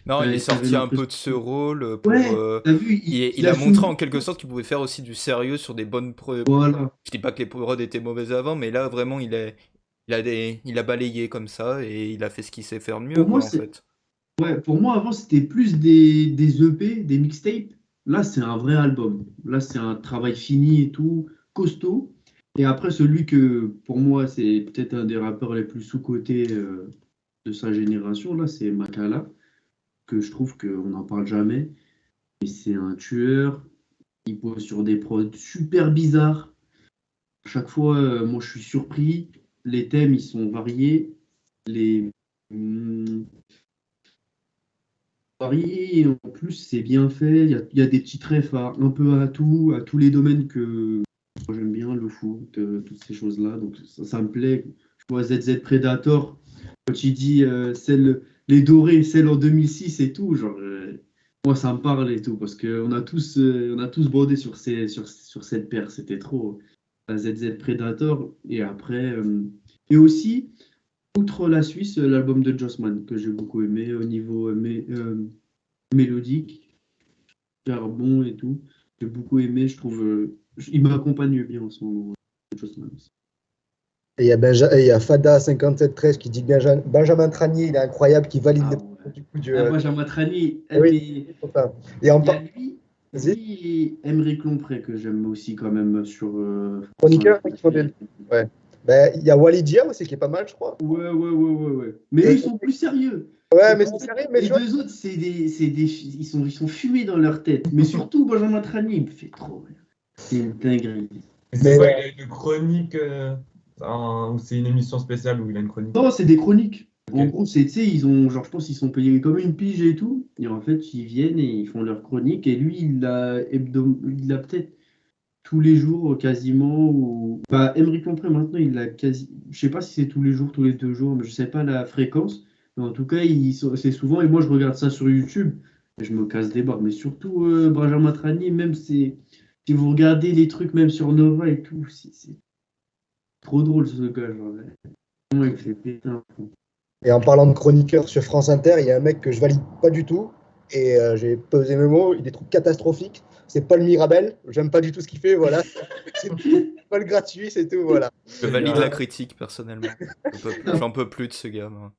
Non, il est sorti un peu de ce rôle pour. T'as vu, Il a montré en quelque sorte qu'il pouvait faire aussi du sérieux sur des bonnes preuves. Voilà. Je dis pas que les prods étaient mauvaises avant, mais là, vraiment, il a balayé comme ça et il a fait ce qu'il sait faire de mieux, Pour moi, quoi, en fait. Ouais, pour moi, avant, c'était plus des EP, des mixtapes. Là, c'est un vrai album. Là, c'est un travail fini et tout, costaud. Et après, celui que, pour moi, c'est peut-être un des rappeurs les plus sous-cotés de sa génération, là, c'est Makala, que je trouve qu'on n'en parle jamais. Et c'est un tueur. Il pose sur des prods super bizarres. Chaque fois, moi, je suis surpris. Les thèmes, ils sont variés. Varié, et en plus c'est bien fait, il y a des petits refs un peu à tous les domaines que moi, j'aime bien, le foot, toutes ces choses-là, donc ça me plaît. Je vois ZZ Predator, quand il dit les dorés, celle en 2006 et tout, genre Moi, ça me parle et tout, parce on a tous brodé sur cette paire. C'était trop. La ZZ Predator. Et après. Et aussi, outre la Suisse, l'album de Jossman, que j'ai beaucoup aimé au niveau mélodique, super bon et tout. J'ai beaucoup aimé, je trouve. Il m'accompagne bien en ce moment, Jossman aussi. Et il y a Fada 5713 qui dit que Benjamin Tranier, il est incroyable, qui valide Ah les ouais. du coup Ah, moi, j'aimerais Trani. oui, c'est ça. Et en Il y a par- lui, Vas-y, lui et Emeric Lompré que j'aime aussi quand même sur chroniqueurs qui font des. Ouais. Ben, il y a Walidia aussi qui est pas mal, je crois. Ouais. Mais eux, Et- ils sont plus sérieux. Ouais, C'est mais qu'en c'est fait, sérieux, mais les tu vois. deux autres, ils sont fumés dans leur tête. Mais surtout, Benjamin Trani, il me fait trop rire. C'est une dinguerie. Et c'est Mais quoi, il a une chronique ou c'est une émission spéciale où il a une chronique? Non, c'est des chroniques. Ok. En gros, tu sais, genre, je pense qu'ils sont payés comme une pige et tout. Et en fait, ils viennent et ils font leur chronique. Et lui, il a peut-être tous les jours quasiment. Bah, Emeric Lompré, maintenant, il a quasi. Je sais pas si c'est tous les jours, tous les 2 jours, mais je sais pas la fréquence. Mais en tout cas, c'est souvent. Et moi, je regarde ça sur YouTube. Et je me casse des barres. Mais surtout, Benjamin Tranier, même si vous regardez les trucs, même sur Nova et tout, c'est trop drôle ce gars. Genre, vraiment, il me fait péter un fond. Et en parlant de chroniqueurs sur France Inter, il y a un mec que je valide pas du tout. Et j'ai pesé mes mots, il est trop catastrophique. C'est Paul Mirabel. J'aime pas du tout ce qu'il fait, voilà. C'est Paul gratuit, c'est tout, voilà. Je valide la critique, personnellement. J'en peux plus de ce gars, moi.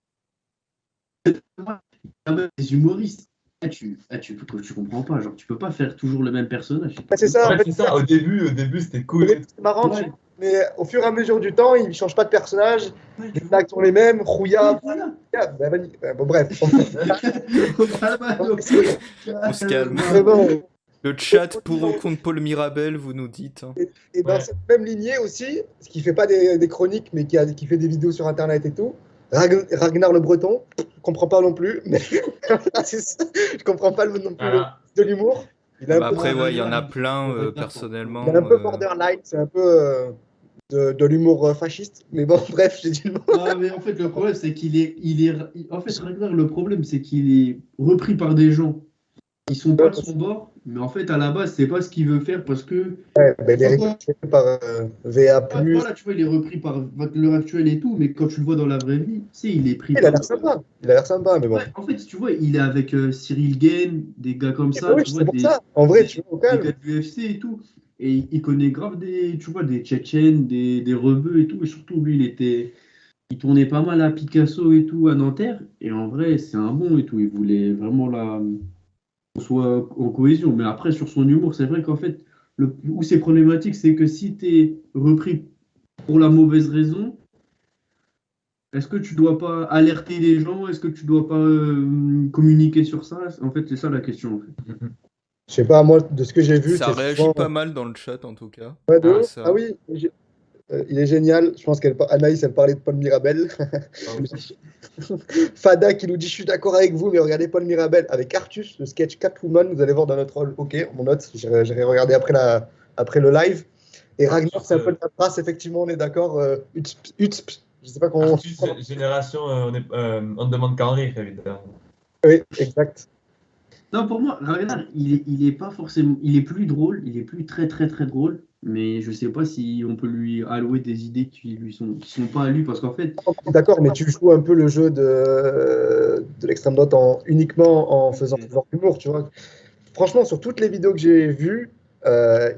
Ah ouais, les humoristes. Tu comprends pas, genre tu peux pas faire toujours le même personnage. Ouais, c'est ça, en Ouais, fait. c'est ça, au début c'était cool. C'est marrant, Ouais. mais au fur et à mesure du temps, il change pas de personnage. Ouais, Les blagues sont les mêmes, rouillard. voilà. Bon, bref. On se calme. Vraiment. Le chat pour ou contre Paul Mirabel, vous nous dites. Hein. Et dans Ouais. cette même lignée aussi, ce qui fait pas des chroniques, mais qui fait des vidéos sur Internet et tout, Ragnar le Breton, je comprends pas non plus, mais c'est ça, je comprends pas non plus Voilà. de l'humour. Il est Bah un peu, après, ouais, il y en a plein, personnellement. il est un peu borderline, c'est un peu de l'humour fasciste, mais bon, bref, j'ai dit le mot. Ah, mais en fait, le problème, c'est en fait, Ragnar, le problème, c'est qu'il est repris par des gens. Ils sont pas de son bord, mais en fait, à la base, c'est pas ce qu'il veut faire parce que. Ouais, ben, il est récupéré par VA+. Voilà, tu vois, il est repris par l'heure actuelle et tout, mais quand tu le vois dans la vraie vie, tu sais, il est pris Il a par. l'air sympa, il a l'air sympa, mais bon. Ouais, en fait, tu vois, il est avec Cyril Gain, des gars comme ça, Oui, tu c'est vois, pour ça. En vrai, tu vois, au des calme. gars de l'UFC et tout. Et il connaît grave tu vois, des Tchétchènes, des rebeux et tout. Et surtout, lui, il tournait pas mal à Picasso et tout, à Nanterre. Et en vrai, c'est un bon et tout. Il voulait vraiment qu'on soit en cohésion. Mais après, sur son humour, c'est vrai qu'en fait, où c'est problématique, c'est que si tu es repris pour la mauvaise raison, est-ce que tu dois pas alerter les gens? Est-ce que tu dois pas communiquer sur ça? En fait, c'est ça la question. En fait. Je sais pas, moi, de ce que j'ai vu, Ça c'est réagit souvent. pas mal dans le chat, en tout cas. Ouais, de Ah, ouf. ça. Ah oui, il est génial. Je pense qu'Anaïs, elle parlait de Paul Mirabel. Fada qui nous dit: je suis d'accord avec vous, mais regardez Paul Mirabel avec Artus, le sketch Catwoman, vous allez voir dans notre rôle. Ok, on note, j'irai regarder après le live. Et Ragnar, c'est un peu de la trace, effectivement, on est d'accord. Utsp, je sais pas comment. Artus, génération, on ne demande qu'en rire, évidemment. Oui, exact. Non, pour moi, Ragnar, il est pas forcément. Il est plus drôle, il est plus très très très drôle, mais je sais pas si on peut lui allouer des idées qui sont pas à lui, parce qu'en fait. D'accord, mais tu joues un peu le jeu de l'extrême droite uniquement en faisant ce genre d'humour, tu vois. Franchement, sur toutes les vidéos que j'ai vues,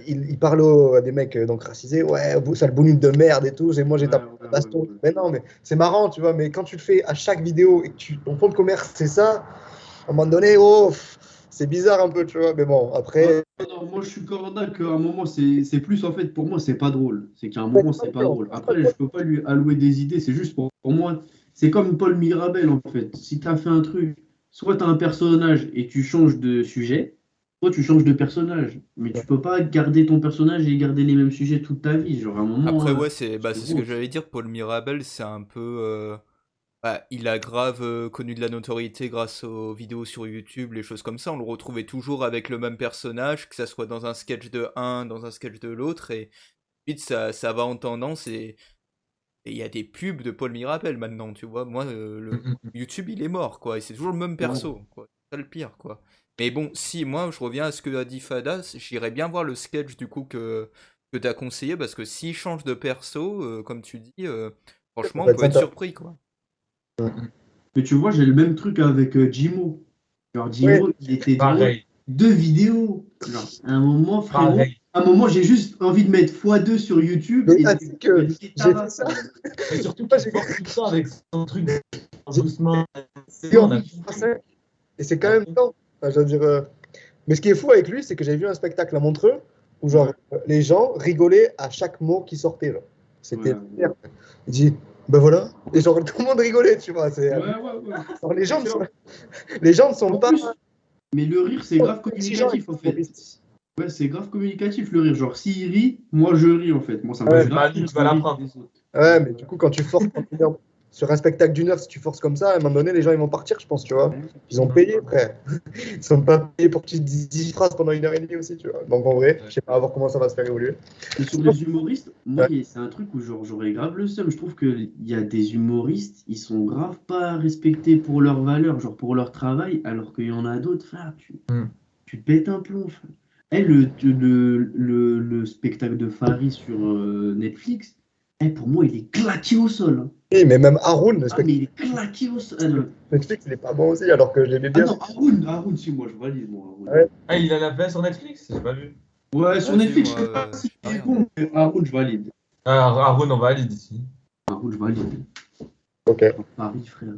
il parle à des mecs donc racisés, ouais, sale bonune de merde et tout, et moi j'ai tapé un baston. Ouais. Mais non, mais c'est marrant, tu vois, mais quand tu le fais à chaque vidéo et que ton fond de commerce c'est ça, à un moment donné, c'est bizarre un peu, tu vois, mais bon, après. Non, moi je suis corda qu'à un moment c'est plus en fait pour moi c'est pas drôle. C'est qu'à un moment c'est pas drôle. Après je peux pas lui allouer des idées, c'est juste pour moi c'est comme Paul Mirabel en fait. Si tu as fait un truc, soit tu as un personnage et tu changes de sujet, soit tu changes de personnage. Mais tu peux pas garder ton personnage et garder les mêmes sujets toute ta vie. Genre à un moment. Après, ouais, c'est ce que gros. j'allais dire. Paul Mirabel, c'est un peu. Il a grave connu de la notoriété grâce aux vidéos sur YouTube, les choses comme ça. On le retrouvait toujours avec le même personnage, que ça soit dans un sketch de un, dans un sketch de l'autre. Et vite, ça va en tendance. Et il y a des pubs de Paul Mirabel maintenant, tu vois. Moi, le YouTube, il est mort, quoi. Et c'est toujours le même perso, quoi. C'est ça le pire, quoi. Mais bon, si, moi, je reviens à ce que a dit Fada, j'irais bien voir le sketch du coup que t'as conseillé, parce que s'il change de perso, comme tu dis, franchement, va on être peut être sympa. surpris, quoi. Mais tu vois, j'ai le même truc avec Jimo. Genre, Jimo, Ouais. il était drôle. Pareil, 2 vidéos. Genre, à un moment, frérot, pareil. à un moment, j'ai juste envie de mettre x2 sur YouTube. Mais Et tu sais que j'ai fait ça. Et surtout Moi, qu'il j'ai force tout le temps avec son truc J'ai- doucement. C'est j'ai bon, on a envie de faire ça. Et c'est quand même temps. Enfin, je veux dire, mais ce qui est fou avec lui, c'est que j'ai vu un spectacle à Montreux où genre les gens rigolaient à chaque mot qui sortait. Genre. C'était Ouais. super. Il dit, ben voilà. Et genre tout le monde rigolait, tu vois. C'est, Ouais. genre, les gens ne sont En pas. plus, mais le rire, c'est grave exigeants communicatif, en avec fait. les humoristes. Ouais, c'est grave communicatif, le rire. Genre, s'il rit, moi, je ris, en fait. Moi, ça me Ouais. fait grave Bah, lui, rire tu vas de rire l'apprendre. des autres. Ouais, mais du coup, quand tu forces sur un spectacle d'1 heure, si tu forces comme ça, à un moment donné, les gens ils vont partir, je pense, tu vois. Ils ont payé, frère. Ils sont pas payés pour que tu dises 10 phrases pendant 1 heure et demie aussi, tu vois. Donc en vrai, je sais pas, à voir comment ça va se faire évoluer. Et sur les humoristes, moi, c'est un truc où genre, j'aurais grave le seum. Je trouve qu'il y a des humoristes, ils sont grave pas respectés pour leurs valeurs, genre pour leur travail, alors qu'il y en a d'autres, frère, tu pètes un plomb, frère. Eh, le spectacle de Farid sur Netflix, pour moi, il est claqué au sol. Hein. Oui, mais même Haroun, le Ah, mais il est claqué au sol. Netflix, il est pas bon aussi, alors que je l'aimais Ah bien. non, Haroun, si, moi, je valide, moi, Haroun. Ouais. Ah, il en a fait sur Netflix? J'ai pas vu. Ouais, sur Ouais, Netflix, si, je sais moi, pas si j'ai pas c'est regardé. bon, mais Haroun, je valide. Ah, Haroun, on valide ici. Haroun, je valide. Ok. Paris, frère.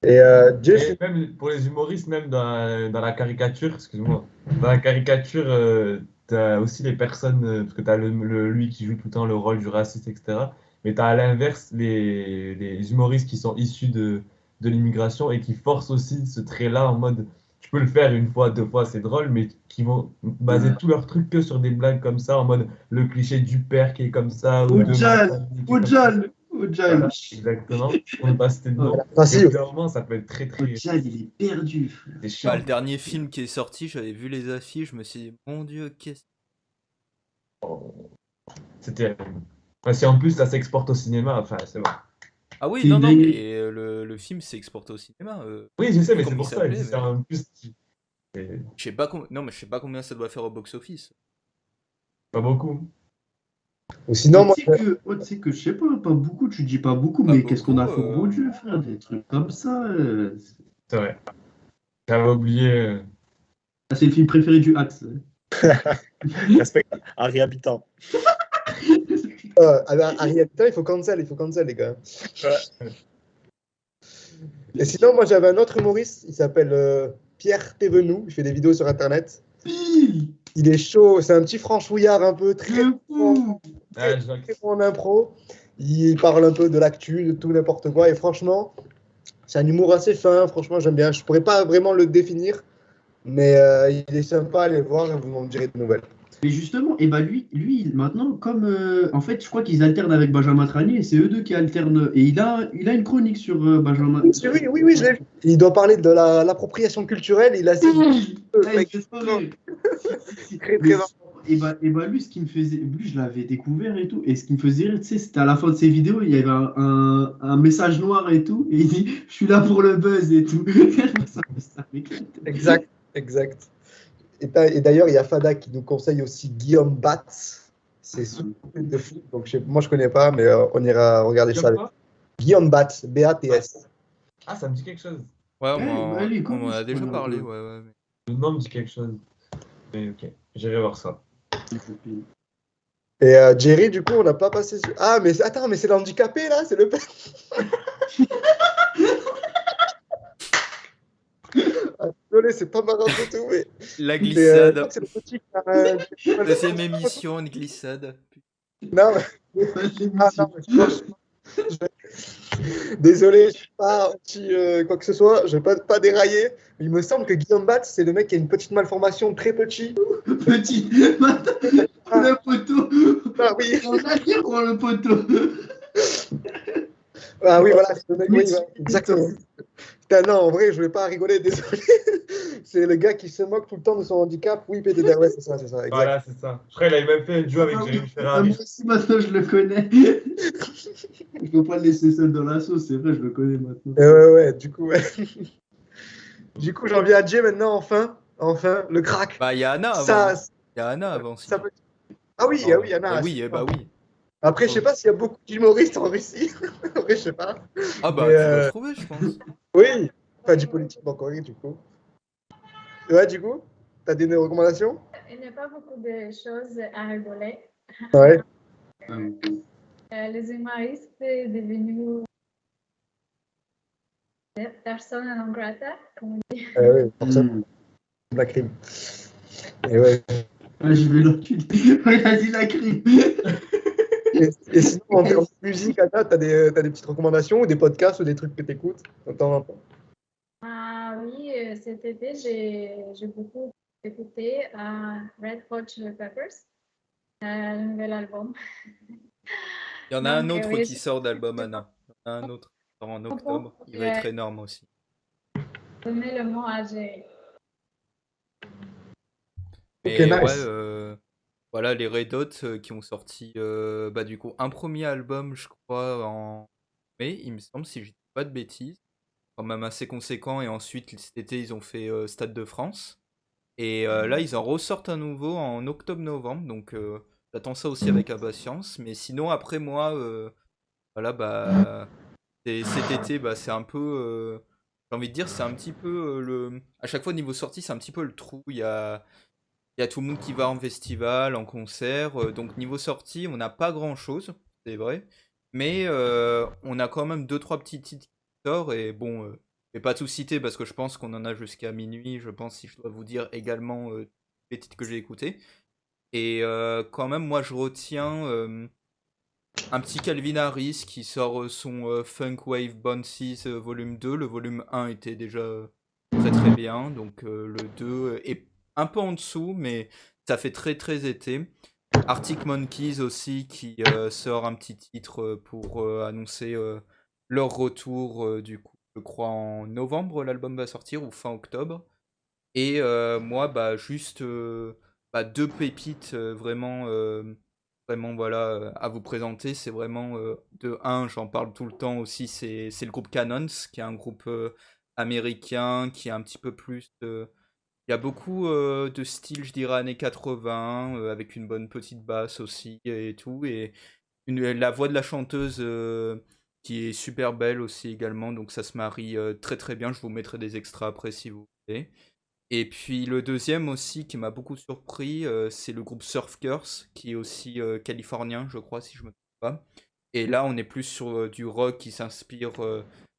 Et Jess, Et même pour les humoristes, même dans la caricature, excuse-moi, dans la caricature, t'as aussi les personnes, parce que t'as lui qui joue tout le temps le rôle du raciste, etc. Mais t'as à l'inverse les humoristes qui sont issus de l'immigration et qui forcent aussi ce trait-là en mode, tu peux le faire une fois, 2 fois, c'est drôle, mais qui vont baser tout leur truc que sur des blagues comme ça, en mode le cliché du père qui est comme ça, ou de ma famille qui est comme ça. Voilà, exactement. On ne pas citer de nom. Ah, Et si, au bout d'un moment, ça peut être très, très. Ojal, il est perdu, frère. C'est chiant. Bah, le dernier film qui est sorti, j'avais vu les affiches, je me suis dit, mon Dieu, qu'est-ce C'est terrible. Enfin, si en plus ça s'exporte au cinéma, enfin, c'est bon. Ah oui, C'est non, une non, dinguerie. mais le film s'est exporté au cinéma. Oui, je sais, mais Comme c'est il pour ça. s'appelait, C'est mais- en plus, Je sais pas non, mais je sais pas combien ça doit faire au box-office. pas beaucoup. ou sinon, moi, Tu sais que, je sais pas beaucoup, tu dis pas beaucoup, Pas mais qu'est-ce qu'on a beaucoup, fait au bon Dieu, frère, des trucs comme ça. C'est vrai. J'avais oublié. Ah, c'est le film préféré du Axe. Respect Harry Habitant. Arietta, il faut cancel, les gars. Et sinon, moi, j'avais un autre humoriste, il s'appelle Pierre Thévenoud, il fait des vidéos sur Internet. Pile. Il est chaud, c'est un petit franchouillard un peu très De fou. Ah, je vois que- très bon en impro. Il parle un peu de l'actu, de tout n'importe quoi. Et franchement, c'est un humour assez fin. Franchement, j'aime bien. Je pourrais pas vraiment le définir, mais il est sympa. Allez le voir et vous m'en direz de nouvelles. Mais justement, et bah lui maintenant, comme en fait, je crois qu'ils alternent avec Benjamin Tranier, et c'est eux deux qui alternent. Et il a une chronique sur Benjamin. Oui, je l'ai vu. Il doit parler de l'appropriation culturelle. Il a Ouais, c'est trop rire. très, Mais- marrant. et bah lui, ce qui me faisait, lui, je l'avais découvert et tout, et ce qui me faisait rire, tu sais, c'était à la fin de ses vidéos, il y avait un message noir et tout, et il dit, je suis là pour le buzz et tout. Ça m'éclate. Exact. Et d'ailleurs, il y a Fada qui nous conseille aussi Guillaume Batz. C'est super de fou. Donc, moi, je connais pas, mais on ira regarder ça avec. Quoi Guillaume Batz, B-A-T-S. Ah, ça me dit quelque chose. Ouais, bah, allez, on en a commence, déjà on en parlé, a- ouais. Le nom me dit quelque chose. Mais ok, j'irai voir ça. Et Jerry, du coup, on n'a pas passé. Ah, mais attends, mais c'est l'handicapé là, c'est le père. Ah, désolé, c'est pas marrant du tout, mais. La je glissade. crois que c'est le petit qui a Deuxième émission, une glissade. Non, ah, non, mais franchement, désolé, je suis pas anti quoi que ce soit, je vais pas dérailler. Mais il me semble que Guillaume Batz, c'est le mec qui a une petite malformation très petit. Petit, le poteau. Ah oui, On a dit pour le poteau. ah, oui, voilà, c'est le mec, oui, ouais, exactement. Putain, non, en vrai, je vais pas rigoler, désolé. C'est le gars qui se moque tout le temps de son handicap. Oui, PDD, ouais, c'est ça, exact. Voilà, c'est ça. Je crois qu'il avait même fait un duo avec Jérémy Ah, Ferrari. moi aussi, maintenant, je le connais. Je peux pas le laisser seul dans la sauce, c'est vrai, je le connais maintenant. Ouais, du coup, ouais. Du coup, j'en viens à Jay maintenant, enfin, le crack. Bah, il y a Anna avant. Ça, Il y a Anna avant, ça sinon. peut... Ah oui, Oh. Anna. Eh oui, bah oui. Après, je sais pas s'il y a beaucoup d'humoristes en Russie. En vrai, je sais pas. Ah bah, Mais, tu dois trouver, je pense. oui, enfin du politiquement correct, du coup. Ouais, du coup, t'as des recommandations? Il n'y a pas beaucoup de choses à rigoler. Ouais. Les humoristes sont devenus des personnes non grata, comme on dit. Oui, forcément. La crime. Et ouais. Ouais, je vais l'enculer. Ouais, vas-y, la crime. Et sinon, en termes de musique, Anna, t'as des petites recommandations ou des podcasts ou des trucs que t'écoutes de temps en temps? Ah oui, cet été, j'ai beaucoup écouté Red Hot Chili Peppers, le nouvel album. Il y en a un Donc, autre oui, qui sort d'album, Anna. Il y en a un autre qui sort en octobre. Il va être énorme aussi. donner le mot à Jerry. Ok, Mais ouais, nice. voilà, les Red Hot qui ont sorti bah, du coup un premier album, je crois, en mai, il me semble, si je dis pas de bêtises. Quand même assez conséquent. Et ensuite, cet été, ils ont fait Stade de France. Et là, ils en ressortent un nouveau en octobre-novembre. Donc, j'attends ça aussi avec impatience. Mais sinon, après moi, voilà, bah, cet été, bah, c'est un peu. J'ai envie de dire, c'est un petit peu le. À chaque fois, niveau sortie, c'est un petit peu le trou. Il y a tout le monde qui va en festival, en concert. Donc, niveau sortie, on n'a pas grand-chose, c'est vrai. Mais on a quand même deux trois petits titres qui sortent. Et bon, je vais pas tout citer parce que je pense qu'on en a jusqu'à minuit. Je pense, si je dois vous dire également les titres que j'ai écoutés. Et quand même, moi, je retiens un petit Calvin Harris qui sort son Funk Wave Bounces volume 2. Le volume 1 était déjà très très bien. Donc le 2 est un peu en dessous, mais ça fait très très été. Arctic Monkeys aussi qui sort un petit titre pour annoncer leur retour. Du coup, je crois en novembre, l'album va sortir ou fin octobre. Et moi, bah, juste bah, deux pépites vraiment voilà, à vous présenter. C'est vraiment de un, j'en parle tout le temps aussi, c'est le groupe Canons, qui est un groupe américain qui est un petit peu plus. Il y a beaucoup de styles, je dirais, années 80, avec une bonne petite basse aussi et tout. Et la voix de la chanteuse qui est super belle aussi également. Donc ça se marie très très bien. Je vous mettrai des extras après si vous voulez. Et puis le deuxième aussi qui m'a beaucoup surpris, c'est le groupe Surf Curse, qui est aussi californien, je crois, si je me trompe pas. Et là, on est plus sur du rock qui s'inspire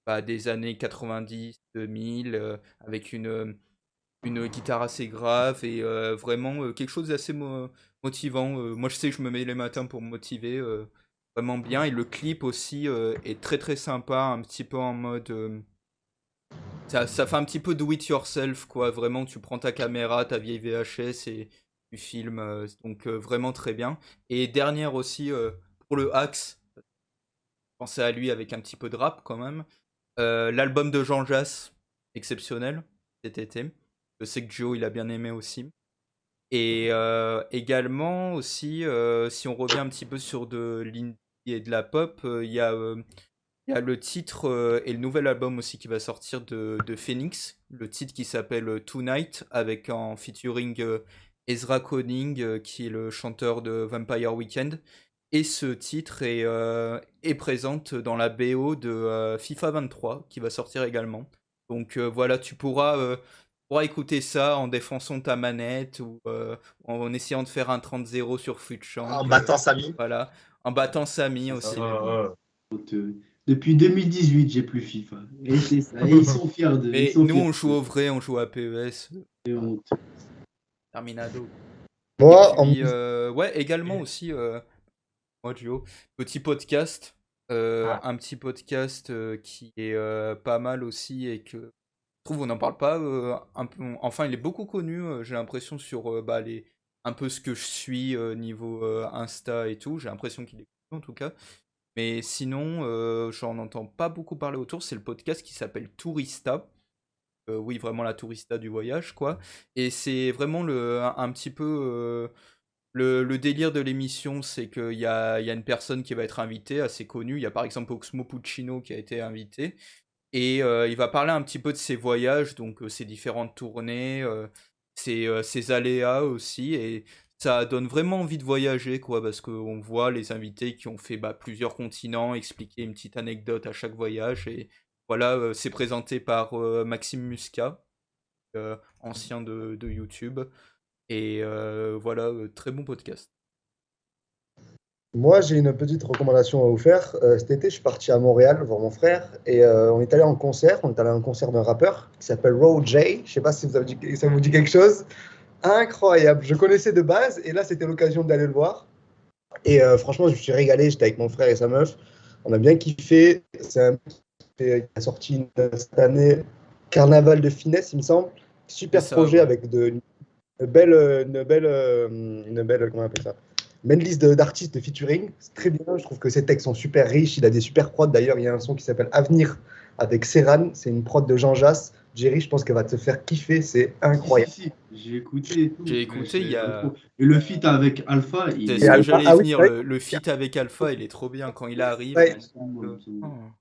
bah, des années 90, 2000, avec une guitare assez grave et vraiment quelque chose d'assez motivant. Moi, je sais que je me mets les matins pour me motiver vraiment bien. Et le clip aussi est très très sympa, un petit peu en mode. Ça fait un petit peu do it yourself, quoi. Vraiment, tu prends ta caméra, ta vieille VHS et tu filmes. Donc, vraiment très bien. Et dernière aussi, pour le Axe, pensez à lui avec un petit peu de rap quand même. L'album de Jean Jass, exceptionnel cet été. Je sais que Joe, il a bien aimé aussi. Et également aussi, si on revient un petit peu sur de l'indie et de la pop, il y a le titre et le nouvel album aussi qui va sortir de Phoenix, le titre qui s'appelle Tonight, avec en featuring Ezra Koenig, qui est le chanteur de Vampire Weekend. Et ce titre est présente dans la BO de FIFA 23, qui va sortir également. Donc voilà, pourras écouter ça en défonçant ta manette ou en essayant de faire un 30-0 sur Futchank. En battant Samy. Voilà, en battant Samy aussi. Depuis 2018, j'ai plus FIFA. Et c'est ça. Et ils sont fiers de. Mais nous, on joue au vrai, on joue à PES. Terminado. Moi, Et puis, ouais, également aussi, moi, Gio, petit podcast. Un petit podcast qui est pas mal aussi et que je trouve on n'en parle pas un peu. Enfin, il est beaucoup connu, j'ai l'impression, sur bah, un peu ce que je suis niveau Insta et tout. J'ai l'impression qu'il est connu en tout cas. Mais sinon, j'en entends pas beaucoup parler autour. C'est le podcast qui s'appelle Tourista. Oui, vraiment la tourista du voyage, quoi. Et c'est vraiment un petit peu le délire de l'émission, c'est qu'il y a une personne qui va être invitée, assez connue. Il y a par exemple Oxmo Puccino qui a été invité. Et il va parler un petit peu de ses voyages, donc ses différentes tournées, ses aléas aussi. Et ça donne vraiment envie de voyager, quoi, parce qu'on voit les invités qui ont fait plusieurs continents expliquer une petite anecdote à chaque voyage. Et voilà, c'est présenté par Maxime Muscat, ancien de YouTube. Et voilà, très bon podcast. Moi, j'ai une petite recommandation à vous faire. Cet été, je suis parti à Montréal voir mon frère et on est allé en concert. On est allé à un concert d'un rappeur qui s'appelle Ro J. Je sais pas si ça vous dit quelque chose. Incroyable. Je connaissais de base et là, c'était l'occasion d'aller le voir. Et franchement, je me suis régalé. J'étais avec mon frère et sa meuf. On a bien kiffé. C'est un mec qui a sorti cette année Carnaval de finesse, il me semble. Super C'est ça, projet ouais. avec une belle, comment on appelle ça? Même liste d'artistes de featuring, c'est très bien. Je trouve que ses textes sont super riches. Il a des super prods. D'ailleurs, il y a un son qui s'appelle Avenir avec Serran. C'est une prod de Jean Jass. Jerry, je pense qu'elle va te faire kiffer. C'est incroyable. Si, j'ai écouté et tout. J'ai écouté, il y a. Et le feat avec Alpha, C'est il ce est que Alpha, j'allais ah oui, venir. ouais. Le feat avec Alpha, il est trop bien quand il arrive. Ouais. Oh.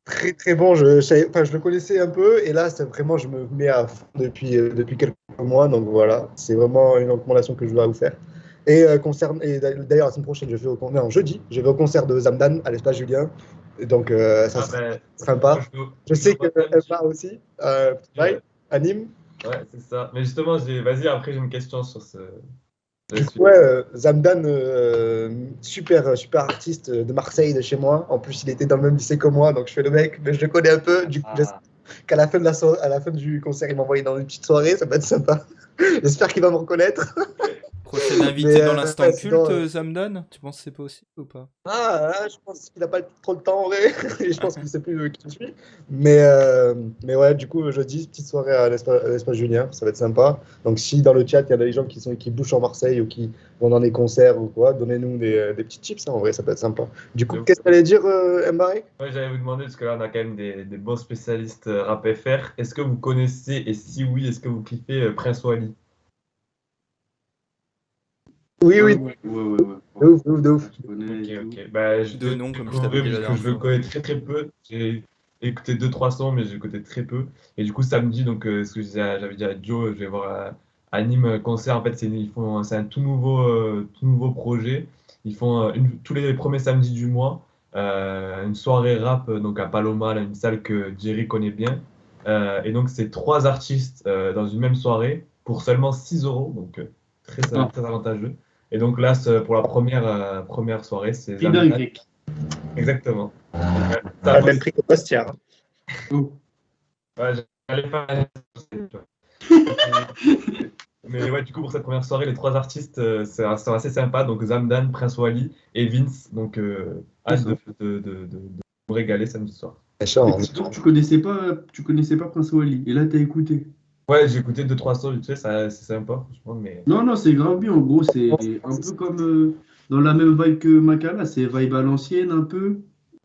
Très très bon. Je le connaissais un peu et là, c'est vraiment, je me mets à fond depuis quelques mois. Donc voilà, c'est vraiment une recommandation que je dois vous faire. Et d'ailleurs, la semaine prochaine, jeudi, je vais au concert de Zamdan à l'Espace Julien. Et donc, ça sera sympa. Je sais qu'elle va aussi. Ouais. À Nîmes. Ouais, c'est ça. Mais justement, vas-y, après, j'ai une question sur ce. Du coup, ouais, Zamdan, super artiste de Marseille, de chez moi. En plus, il était dans le même lycée que moi, donc je fais le mec, mais je le connais un peu. Du coup, j'espère qu'à la fin à la fin du concert, il m'envoie dans une petite soirée, ça va être sympa. J'espère qu'il va me reconnaître. Prochain invité dans l'instant culte, Zamdan, tu penses que c'est possible ou pas? Je pense qu'il n'a pas trop le temps en vrai. Et je pense qu'il ne sait plus qui je suis. Mais ouais, du coup, jeudi, petite soirée à l'Espace Julien, ça va être sympa. Donc, si dans le chat, il y a des gens qui bougent en Marseille ou qui vont dans des concerts ou quoi, donnez-nous des petits tips, hein, en vrai, ça peut être sympa. Du coup, qu'est-ce que tu allais dire, Mbarek? Ouais, j'allais vous demander, parce que là, on a quand même des bons spécialistes rap FR. Est-ce que vous connaissez, et si oui, est-ce que vous kiffez Prince Wally? Oui. Ouais. De ouf. Ok. Bah, Deux noms, comme je découvrir, t'avais dit la parce que dernière je le fois. connais très très peu. J'ai écouté 2-3 sons, mais j'ai écouté très peu. Et du coup, samedi, donc, ce que j'avais dit à Joe, je vais voir à Nîmes concert. En fait, c'est un tout nouveau projet. Ils font tous les premiers samedis du mois une soirée rap donc à Paloma, là, une salle que Jerry connaît bien. Et donc, c'est 3 artistes dans une même soirée pour seulement 6 €. Donc, très avantageux. Et donc là, pour la première soirée, c'est Fidel grec. Exactement. Pas le même prix que Postière. Ouais, j'allais faire. Mais ouais, du coup, pour cette première soirée, les 3 artistes sont assez sympas. Donc Zamdan, Prince Wally et Vince. Donc, hâte de me régaler samedi soir. Donc, tu connaissais pas Prince Wally. Et là, t'as écouté. Ouais, j'ai écouté 2-3 sons vite fait, c'est sympa, franchement. Mais... Non, c'est grave bien. En gros, c'est un peu comme dans la même vibe que Makala. C'est vibe à l'ancienne un peu.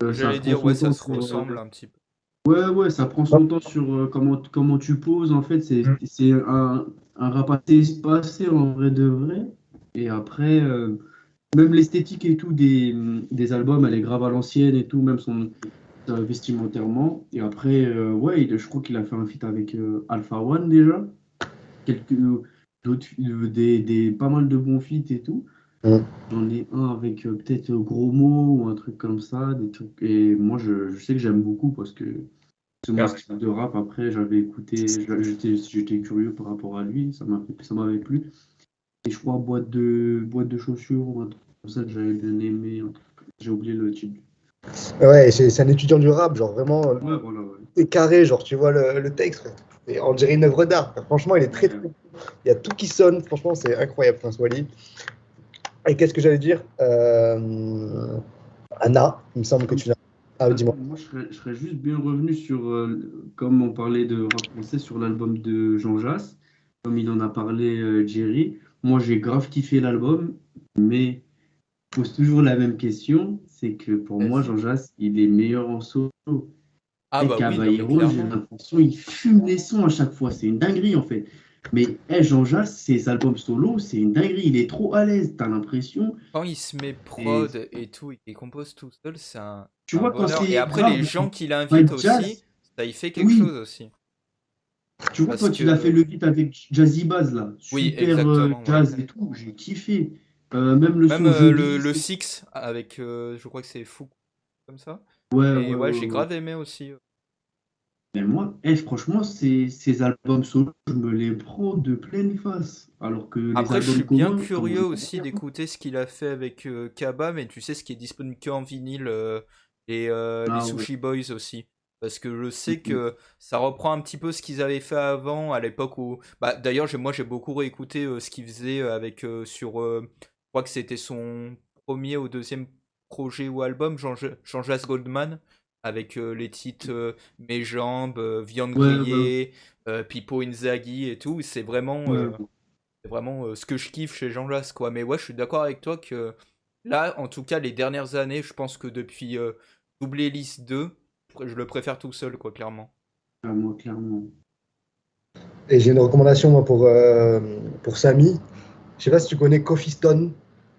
J'allais dire, ouais, ça se ressemble un petit peu. Ouais, ça prend son temps sur comment tu poses. En fait, c'est un rap assez espacé en vrai de vrai. Et après, même l'esthétique et tout des albums, elle est grave à l'ancienne et tout, même son vestimentairement. Et après, ouais, je crois qu'il a fait un feat avec Alpha One déjà. D'autres, pas mal de bons feats et tout. J'en ai un avec peut-être Gros Mots ou un truc comme ça, des trucs. Et moi, je sais que j'aime beaucoup parce que moi, ce style de rap, après, j'avais écouté, j'étais curieux par rapport à lui, ça m'avait plu. Et je crois boîte de chaussures ou un truc comme ça que j'avais bien aimé. J'ai oublié le titre. Ouais, c'est un étudiant du rap, genre vraiment, Ouais, voilà. c'est carré, genre tu vois le texte, et on dirait une œuvre d'art. Franchement, il est très, très. Il y a tout qui sonne, franchement, c'est incroyable, Prince Wally. Et qu'est-ce que j'allais dire Anna, il me semble que tu l'as. Ah, dis-moi. Moi, je serais juste bien revenu sur, comme on parlait de rap français, sur l'album de Jean Jass, comme il en a parlé Jerry. Moi, j'ai grave kiffé l'album, mais je pose toujours la même question, c'est que pour moi, Jean Jass, il est meilleur en solo. Ah bah oui, Caballero, j'ai l'impression il fume les sons à chaque fois, c'est une dinguerie en fait. Mais Jean Jass, ses albums solo, c'est une dinguerie, il est trop à l'aise, t'as l'impression. Quand il se met prod et tout, il compose tout seul, c'est un Tu vois, quand bonheur. c'est Et après, grave, les gens qui l'invitent aussi, Ça y fait quelque Oui, chose aussi. tu vois, Parce quand il a fait que, le beat avec Jazzy Bass, là, oui, super exactement, ouais. jazz et tout, j'ai kiffé. Même le Même son Je le glisse. Six avec, je crois que c'est fou comme ça. Ouais, Et ouais, ouais, ouais, j'ai ouais. grave aimé aussi. Mais moi, franchement, ces albums solo, je me les prends de pleine face. Alors que les Après, je suis albums bien communs, curieux j'aime aussi bien. d'écouter ce qu'il a fait avec Kaba, mais tu sais ce qui est disponible que en vinyle et les Ah ouais. Sushi Boys aussi. Parce que je sais Mhm. que ça reprend un petit peu ce qu'ils avaient fait avant, à l'époque où. Bah, d'ailleurs, moi j'ai beaucoup réécouté ce qu'il faisait avec je crois que c'était son premier ou deuxième projet ou album, Jean-Jas Goldman, avec les titres Mes jambes, Viande Ouais, ouais, grillée, Pipo Inzaghi et tout. ouais. C'est vraiment ce que je kiffe chez Jean Jass, quoi. Mais ouais, je suis d'accord avec toi que là, en tout cas, les dernières années, je pense que depuis Double Hélice 2, je le préfère tout seul, quoi, clairement. Clairement, clairement. Et j'ai une recommandation moi, pour Samy. Je sais pas si tu connais Coffee Stone,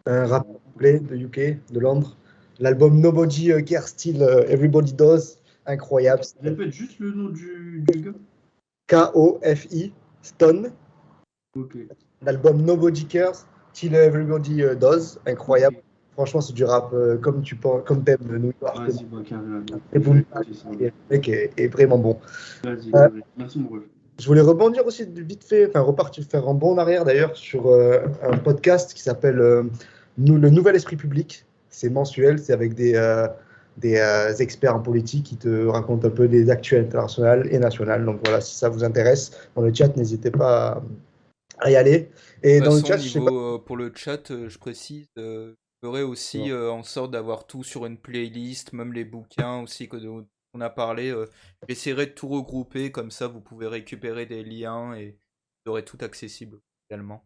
un rappeur anglais de UK, de Londres. L'album Nobody Care Still Everybody Does, incroyable. Répète juste le nom du gars. Kofi Stone. Ok, L'album Nobody Cares Till Everybody Does, incroyable. ok. Franchement, c'est du rap comme tu penses, comme t'aimes de New York. Vas-y, bah, carré, alors. Et Je vais boom, écouter ça. et le mec est vraiment bon. Vas-y, Euh, carré. Merci, mon ref. je voulais rebondir aussi vite fait, enfin repartir, faire un bond en arrière d'ailleurs sur un podcast qui s'appelle Le Nouvel Esprit Public. C'est mensuel, c'est avec des experts en politique qui te racontent un peu des actus internationales et nationales. Donc voilà, si ça vous intéresse, dans le chat, n'hésitez pas à y aller. Et De toute dans le façon, chat, je sais pas. pour le chat, je précise, je ferai aussi en sorte d'avoir tout sur une playlist, même les bouquins aussi dont on a parlé. J'essaierai de tout regrouper, comme ça vous pouvez récupérer des liens et vous aurez tout accessible également.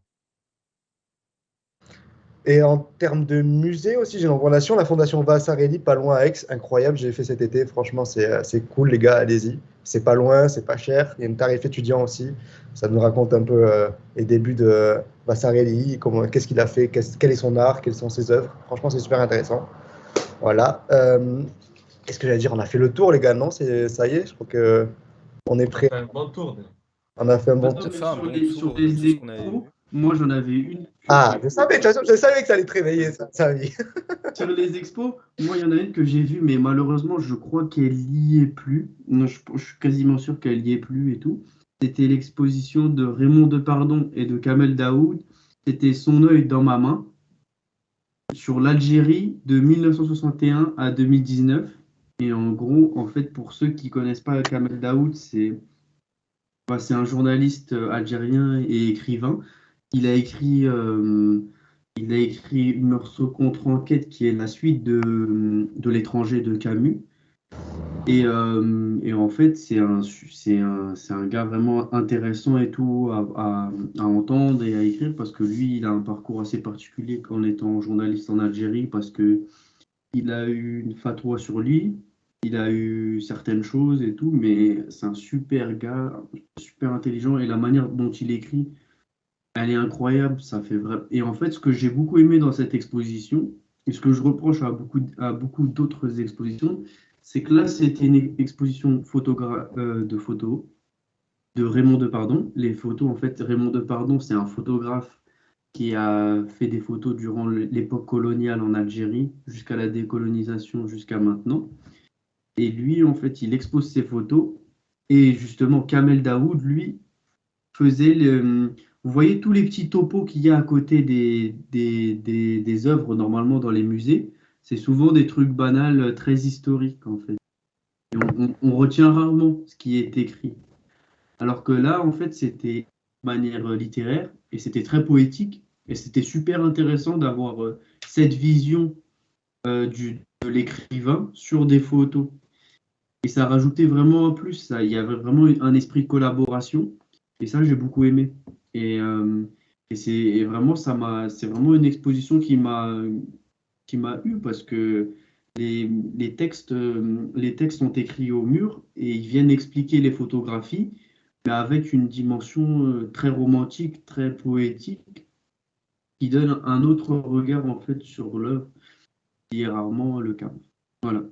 Et en termes de musée aussi, j'ai une recommandation, la Fondation Vasarely, pas loin à Aix, incroyable, j'ai fait cet été, franchement c'est cool les gars, allez-y. C'est pas loin, c'est pas cher, il y a une tarif étudiant aussi, ça nous raconte un peu les débuts de Vasarely, qu'est-ce qu'il a fait, quel est son art, quelles sont ses œuvres, franchement c'est super intéressant. Voilà. Qu'est-ce que j'allais dire, on a fait le tour les gars, non? Ça y est, je crois que on est prêt, C'est un bon tour. on a fait un bon Attends, tour. Ça mais fait un bon sur tour de tout les ce qu'on avait expos, vu. moi j'en avais une. Ah, je savais, de toute façon, je savais que ça allait te réveiller, ça oui. Sur les expos, moi il y en a une que j'ai vue, mais malheureusement je crois qu'elle y est plus. Non, je suis quasiment sûr qu'elle y est plus et tout. C'était l'exposition de Raymond Depardon et de Kamel Daoud. C'était Son œil dans ma main sur l'Algérie de 1961 à 2019. Et en gros, en fait, pour ceux qui connaissent pas Kamel Daoud, c'est un journaliste algérien et écrivain. Il a écrit, euh, il a écrit Meursault contre-enquête, qui est la suite de L'étranger de Camus. Et en fait, c'est un gars vraiment intéressant et tout à entendre et à écrire parce que lui, il a un parcours assez particulier en étant journaliste en Algérie parce que il a eu une fatwa sur lui, il a eu certaines choses et tout, mais c'est un super gars, super intelligent et la manière dont il écrit, elle est incroyable. Ça fait vrai. Et en fait, ce que j'ai beaucoup aimé dans cette exposition, et ce que je reproche à beaucoup d'autres expositions, c'est que là, c'était une exposition de photos de Raymond Depardon. Les photos, en fait, Raymond Depardon, c'est un photographe qui a fait des photos durant l'époque coloniale en Algérie, jusqu'à la décolonisation, jusqu'à maintenant. Et lui, en fait, il expose ses photos. Et justement, Kamel Daoud, lui, faisait le. Vous voyez tous les petits topos qu'il y a à côté des œuvres, normalement, dans les musées. C'est souvent des trucs banals, très historiques, en fait. Et on retient rarement ce qui est écrit. Alors que là, en fait, c'était de manière littéraire et c'était très poétique. Et c'était super intéressant d'avoir cette vision de l'écrivain sur des photos. Et ça rajoutait vraiment un plus. Ça. Il y avait vraiment un esprit de collaboration. Et ça, j'ai beaucoup aimé. Et vraiment, c'est vraiment une exposition qui m'a eu parce que les textes sont écrits au mur et ils viennent expliquer les photographies, mais avec une dimension très romantique, très poétique, qui donne un autre regard en fait sur l'œuvre, qui est rarement le cas. Voilà.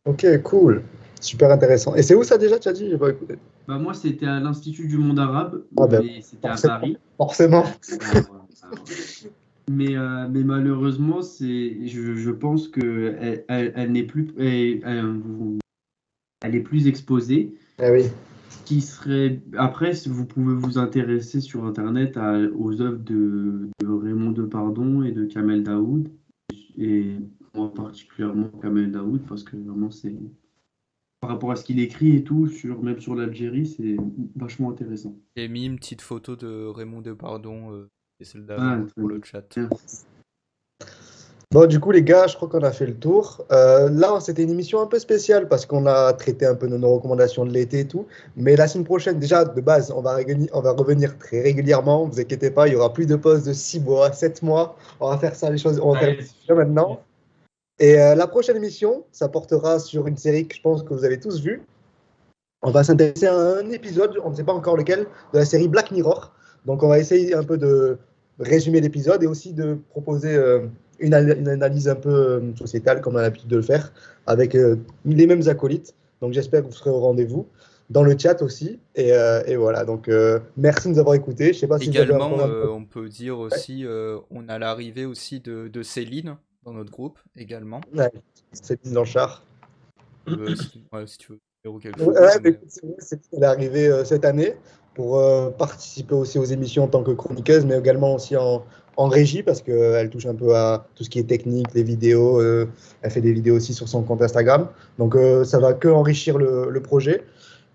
Ok, cool. Super intéressant. Et c'est où ça déjà, tu as dit? J'ai pas écouté. Bah, moi, c'était à l'Institut du monde arabe, Ah ben, mais c'était à forcément. Paris. Forcément. Ouais. Mais malheureusement, je pense qu'elle n'est plus, elle est plus exposée. Eh oui. Qui serait... Après, si vous pouvez vous intéresser sur Internet aux œuvres de Raymond Depardon et de Kamel Daoud. Et moi particulièrement Kamel Daoud, parce que vraiment, c'est par rapport à ce qu'il écrit et tout, même sur l'Algérie, c'est vachement intéressant. J'ai mis une petite photo de Raymond Depardon et celle Ah, d'avant très pour bien. le chat. Bien. Bon, du coup, les gars, je crois qu'on a fait le tour. Là, c'était une émission un peu spéciale parce qu'on a traité un peu de nos recommandations de l'été et tout. Mais la semaine prochaine, déjà, de base, on va revenir très régulièrement. Ne vous inquiétez pas, il y aura plus de pauses de 6 mois, 7 mois. On va faire ça, les choses, on va faire ça maintenant. Et la prochaine émission, ça portera sur une série que je pense que vous avez tous vue. On va s'intéresser à un épisode, on ne sait pas encore lequel, de la série Black Mirror. Donc, on va essayer un peu de résumer l'épisode et aussi de proposer une analyse un peu sociétale, comme on a l'habitude de le faire, avec les mêmes acolytes. Donc, j'espère que vous serez au rendez-vous, dans le chat aussi. Et voilà, donc merci de nous avoir écoutés. Je sais pas si Également, vous avez on peut dire aussi, on a l'arrivée aussi de Céline dans notre groupe, également. Ouais, Céline Blanchard. Si tu veux dire quelque chose. Ouais, mais c'est vrai, elle est arrivée cette année pour participer aussi aux émissions en tant que chroniqueuse, mais également aussi en régie parce qu'elle touche un peu à tout ce qui est technique, les vidéos. Elle fait des vidéos aussi sur son compte Instagram. Donc ça va que enrichir le projet.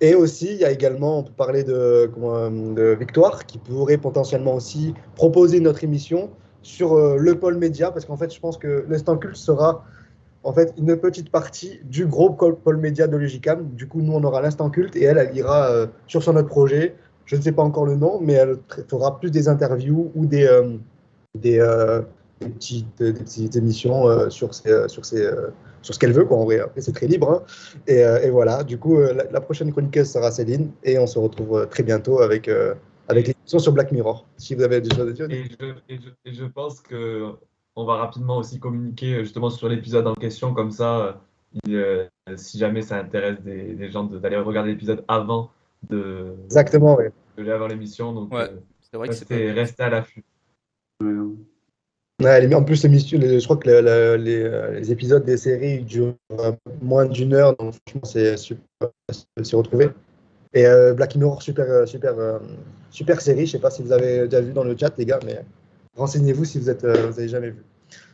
Et aussi, il y a également, on peut parler de Victoire qui pourrait potentiellement aussi proposer notre émission sur le pôle média parce qu'en fait, je pense que l'Instant Culte sera en fait une petite partie du gros pôle média de l'UJCAM. Du coup, nous, on aura l'instant culte et elle ira sur son autre projet. Je ne sais pas encore le nom, mais elle fera plus des interviews ou des petites émissions sur ce qu'elle veut, quoi, en vrai. Après, c'est très libre. Hein. Et voilà, du coup, la prochaine chroniqueuse sera Céline et on se retrouve très bientôt avec l'émission sur Black Mirror. Si vous avez des choses à dire. Et je pense que on va rapidement aussi communiquer justement sur l'épisode en question, comme ça, si jamais ça intéresse des gens d'aller regarder l'épisode avant Exactement, ouais. avant l'émission. Donc, ouais, c'est vrai que restez à l'affût. Ouais, en plus, je crois que les épisodes des séries durent moins d'une heure, donc franchement, c'est super de s'y retrouver. Et Black Mirror, super série. Je sais pas si vous avez déjà vu dans le chat, les gars, mais renseignez-vous si vous avez jamais vu.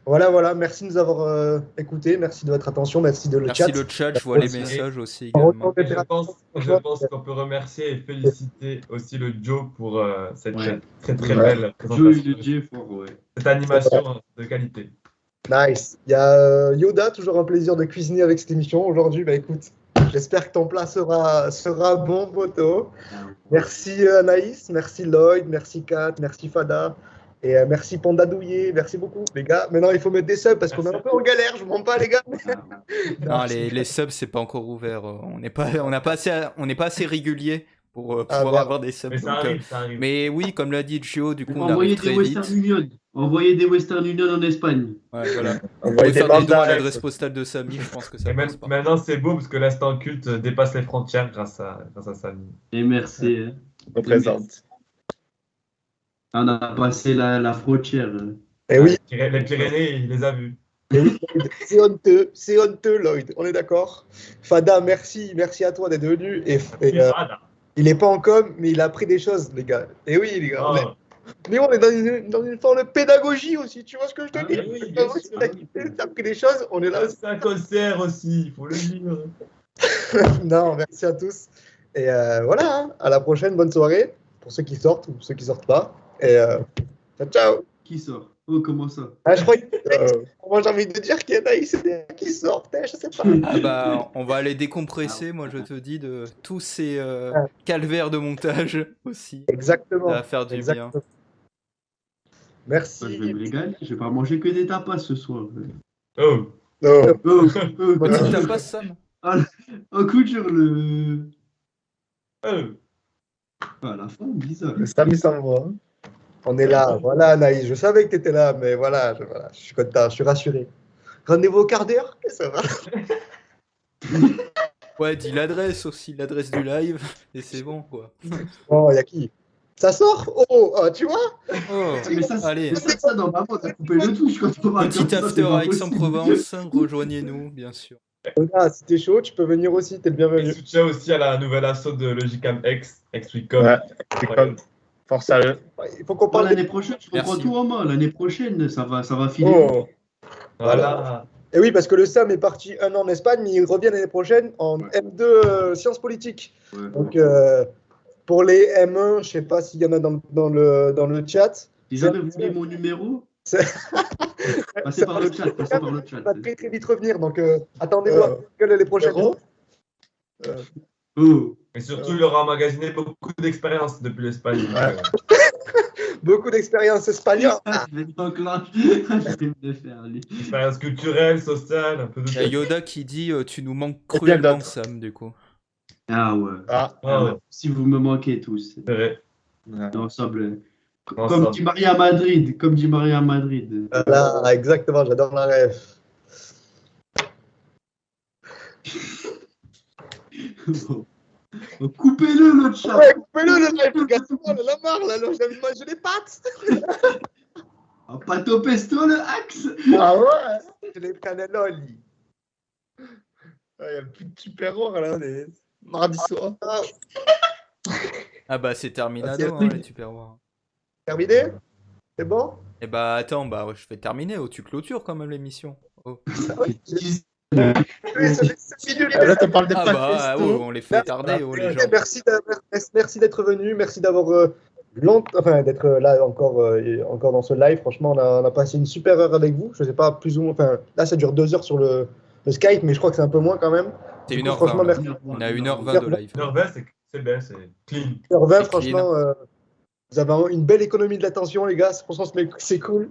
Voilà. Merci de nous avoir écoutés. Merci de votre attention. Merci de le chat. Merci le chat. Je vois les messages aussi également. Et je pense qu'on peut remercier et féliciter aussi le Joe pour cette très belle présentation. Cette animation de qualité. Nice. Il y a Yoda, toujours un plaisir de cuisiner avec cette émission aujourd'hui. Bah écoute, j'espère que ton plat sera bon, poteau. Merci Anaïs, merci Lloyd, merci Kat, merci Fada. Et merci Panda Douillet, merci beaucoup les gars. Maintenant il faut mettre des subs parce qu'on est un peu en galère, je ne mens pas les gars. Non, les subs c'est pas encore ouvert. On n'est pas assez régulier pour pouvoir avoir des subs. Mais ça arrive. Mais oui, comme l'a dit Gio, du coup on arrive très vite. Envoyez des Western Union en Espagne. Ouais, voilà. On va faire des dons à l'adresse postale de Samy, je pense que ça passe pas. Maintenant c'est beau parce que l'instant culte dépasse les frontières grâce à Samy. Et merci. On présente. On a passé la frontière. Et oui. Les Pyrénées, il les a vus. Oui, c'est honteux, Lloyd. On est d'accord. Fada, merci à toi d'être venu. Il n'est pas en com, mais il a appris des choses, les gars. Et oui, les gars. Mais on est dans une forme de pédagogie aussi. Tu vois ce que je te dis? Oui, tu as appris des choses. On est là. C'est un concert aussi, il faut le dire. Non, merci à tous. Et voilà, hein. À la prochaine. Bonne soirée pour ceux qui sortent ou ceux qui sortent pas. Et ciao. Qui sort? Oh, comment ça? Je crois que moi j'ai envie de dire qu'il y en a qui sortent, je sais pas. Ah bah, on va aller décompresser, moi je te dis, de tous ces calvaires de montage aussi. Exactement. Ça va faire du bien. Merci. Je vais me régaler, je vais pas manger que des tapas ce soir. Petite tapas, Sam. Un coup sur le... À la fin, bizarre. Sam, il s'en va. On est là, voilà Anaïs, je savais que tu étais là, mais voilà, je suis content, je suis rassuré. Rendez-vous au quart d'heure, ça va. Ouais, dis l'adresse aussi, l'adresse du live, et c'est bon, quoi. Oh, y a qui? Ça sort? Oh, tu vois? Oh, Mais ça, allez, normalement, on a coupé le touche quand on parle petit comme ça, after c'est pas à possible. Aix-en-Provence, rejoignez-nous, bien sûr. Ah, si t'es chaud, tu peux venir aussi, t'es le Et bienvenu. soutien aussi à la nouvelle asso de Logicam X, X-Wecom. Ouais, c'est comme. Force à eux. Il faut qu'on Oh, parle l'année prochaine, je reprends Merci. tout en main. L'année prochaine, ça va filer. Oh. Voilà. Et oui, parce que le SAM est parti 1 an en Espagne, mais il revient l'année prochaine en M2 sciences politiques. Ouais. Donc, pour les M1, je sais pas s'il y en a dans le chat. Si jamais vous voulez mon numéro, C'est- passez par le chat. Passez par le chat. Il va très très vite revenir, donc attendez-vous à gueule l'année prochaine. Héros. Oh. Et surtout, il aura emmagasiné beaucoup d'expérience depuis l'Espagne. donc, Ouais. Beaucoup d'expérience espagnole. Je vais t'enclencher. Je vais me le faire, lui. Expérience culturelle, sociale, un peu de Il y a tout. Yoda qui dit tu nous manques bien cruellement, d'autres. Sam, du coup. Ah ouais. Ah, Ah ouais, Si vous me manquez tous. c'est vrai. Ensemble. Comme Ensemble. dit Maria Madrid. Comme dit Maria Madrid. Voilà, exactement, j'adore la rêve. Bon. Coupez-le, le chat. Ouais, coupez-le le live, les gars, c'est bon, on en a marre là, j'ai envie de manger des pâtes. Un pâte au pesto, le axe. Ah ouais, j'ai les cannelloli. il y a plus de super-héros là, les mardi soir. Ah bah c'est Terminado, C'est hein, oui. les Tupperware. Terminé? C'est bon? Eh bah attends, bah je vais terminer, tu clôtures quand même l'émission. Oh. Oui, c'est minutes. Là, tu parles des Ah pâtes bah pesto. oh, on les fait tarder, oh les gens. Merci d'être venu, merci d'avoir d'être là encore dans ce live. Franchement, on a passé une super heure avec vous. Je sais pas, plus ou moins. Enfin, là, ça dure 2 heures sur le Skype, mais je crois que c'est un peu moins quand même. C'est Du coup, 1h20. franchement, là. merci. On a 1h20 de live. 1h20, c'est bien, c'est clean. 1h20, C'est clean. franchement, vous avez une belle économie de l'attention, les gars. Franchement, c'est cool.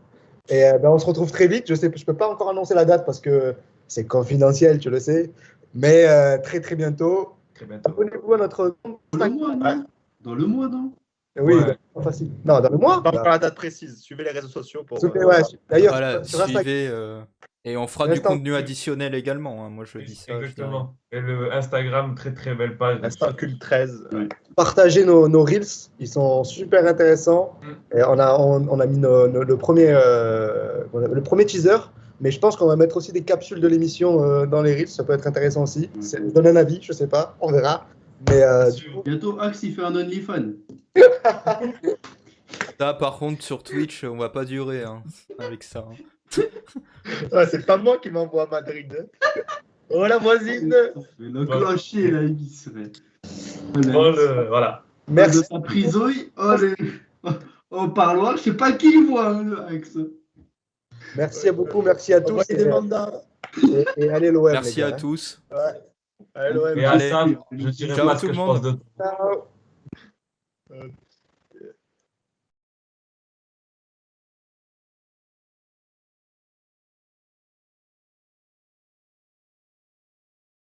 Et on se retrouve très vite. Je peux pas encore annoncer la date parce que c'est confidentiel, tu le sais. Mais très très bientôt. Très bientôt. Abonnez-vous à notre compte. Dans le mois, non? Dans le mois, non? Oui, Ouais. facile. Non, dans le mois. Pas encore la date précise. Suivez les réseaux sociaux pour. Ouais. D'ailleurs, Voilà, sur Instagram, suivez et on fera du L'instant. contenu additionnel également. Hein. Moi je dis ça. je dis rien. Exactement. Et le Instagram, très très belle page. Instant Cult 13. partagez nos reels, ils sont super intéressants. Et on a mis le premier teaser, mais je pense qu'on va mettre aussi des capsules de l'émission dans les reels, ça peut être intéressant aussi. Je donne un avis, je sais pas, on verra. Mais du coup, Bientôt, Axe, il fait un OnlyFans. Ça par contre sur Twitch on va pas durer hein, avec ça. Hein. Ouais, c'est pas moi qui m'envoie à Madrid. Oh la voisine. Le clocher, là, il serait. Voilà. merci. De sa prison, au parloir, je sais pas qui il voit, le Axe. Merci beaucoup, merci à tous. Envoyez des mandats. Et allez l'OM. Merci les gars, à tous. Allez, l'OM. Et à Allez. Sam, je dirais Ciao pas tout ce que le je monde. pense de Ciao.